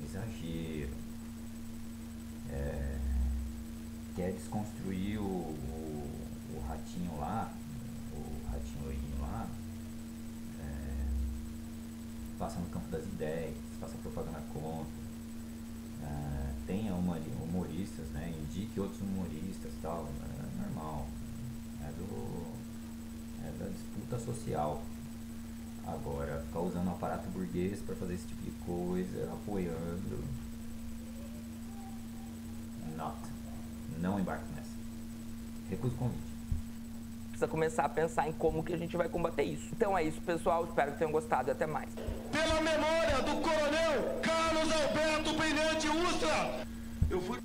isso é um exagero. Quer desconstruir o ratinho lá, o ratinho loirinho lá, passa no campo das ideias, faça propaganda contra. Tenha humoristas, né? Indique outros humoristas e tal, é normal, é da disputa social. Agora, ficar usando o aparato burguês para fazer esse tipo de coisa, apoiando, não embarque nessa. Recuso o convite. Precisa começar a pensar em como que a gente vai combater isso. Então é isso, pessoal. Espero que tenham gostado e até mais. Pela memória do coronel Carlos Alberto Brilhante Ustra, eu fui...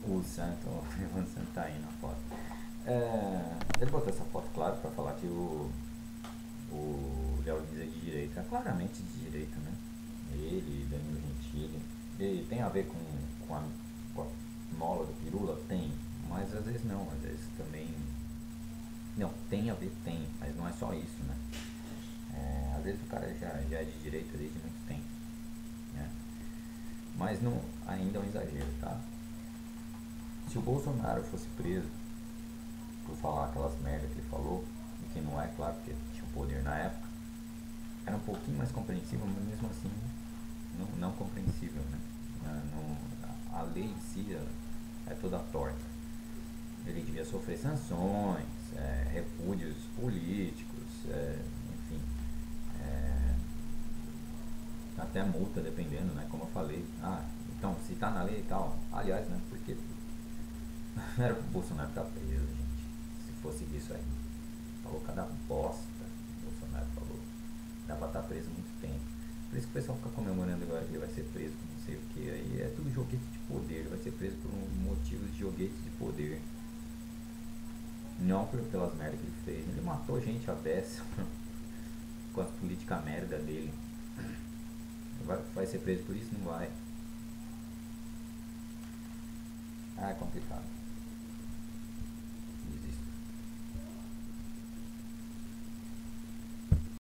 O Ivan Santo tá aí na foto. Ele botou essa foto, claro, para falar que o Léo Lins é de direita. Claramente de direita, né? Ele, Danilo Gentili. Ele tem a ver com a mola do Pirula? Tem. Mas às vezes não, às vezes também... Não, tem a ver, tem, mas não é só isso, né? Às vezes o cara já é de direita desde muito tempo, né? Mas não, ainda é um exagero, tá? Se o Bolsonaro fosse preso por falar aquelas merdas que ele falou, e que não é, claro, porque tinha o poder na época, era um pouquinho mais compreensível, mas mesmo assim não compreensível, né? A lei em si é toda torta. Ele devia sofrer sanções, repúdios políticos, enfim, até multa, dependendo, né? Como eu falei. Então, se tá na lei e tal, aliás, né? Porque não era pro Bolsonaro estar preso, gente. Se fosse isso aí, falou cada bosta que o Bolsonaro falou. Dá pra estar preso muito tempo. Por isso que o pessoal fica comemorando agora que ele vai ser preso por não sei o que. Aí é tudo joguete de poder. Ele vai ser preso por motivos de joguete de poder. Não pelas merdas que ele fez. Ele matou gente a beça com as políticas merda dele. Vai ser preso por isso? Não vai. É complicado.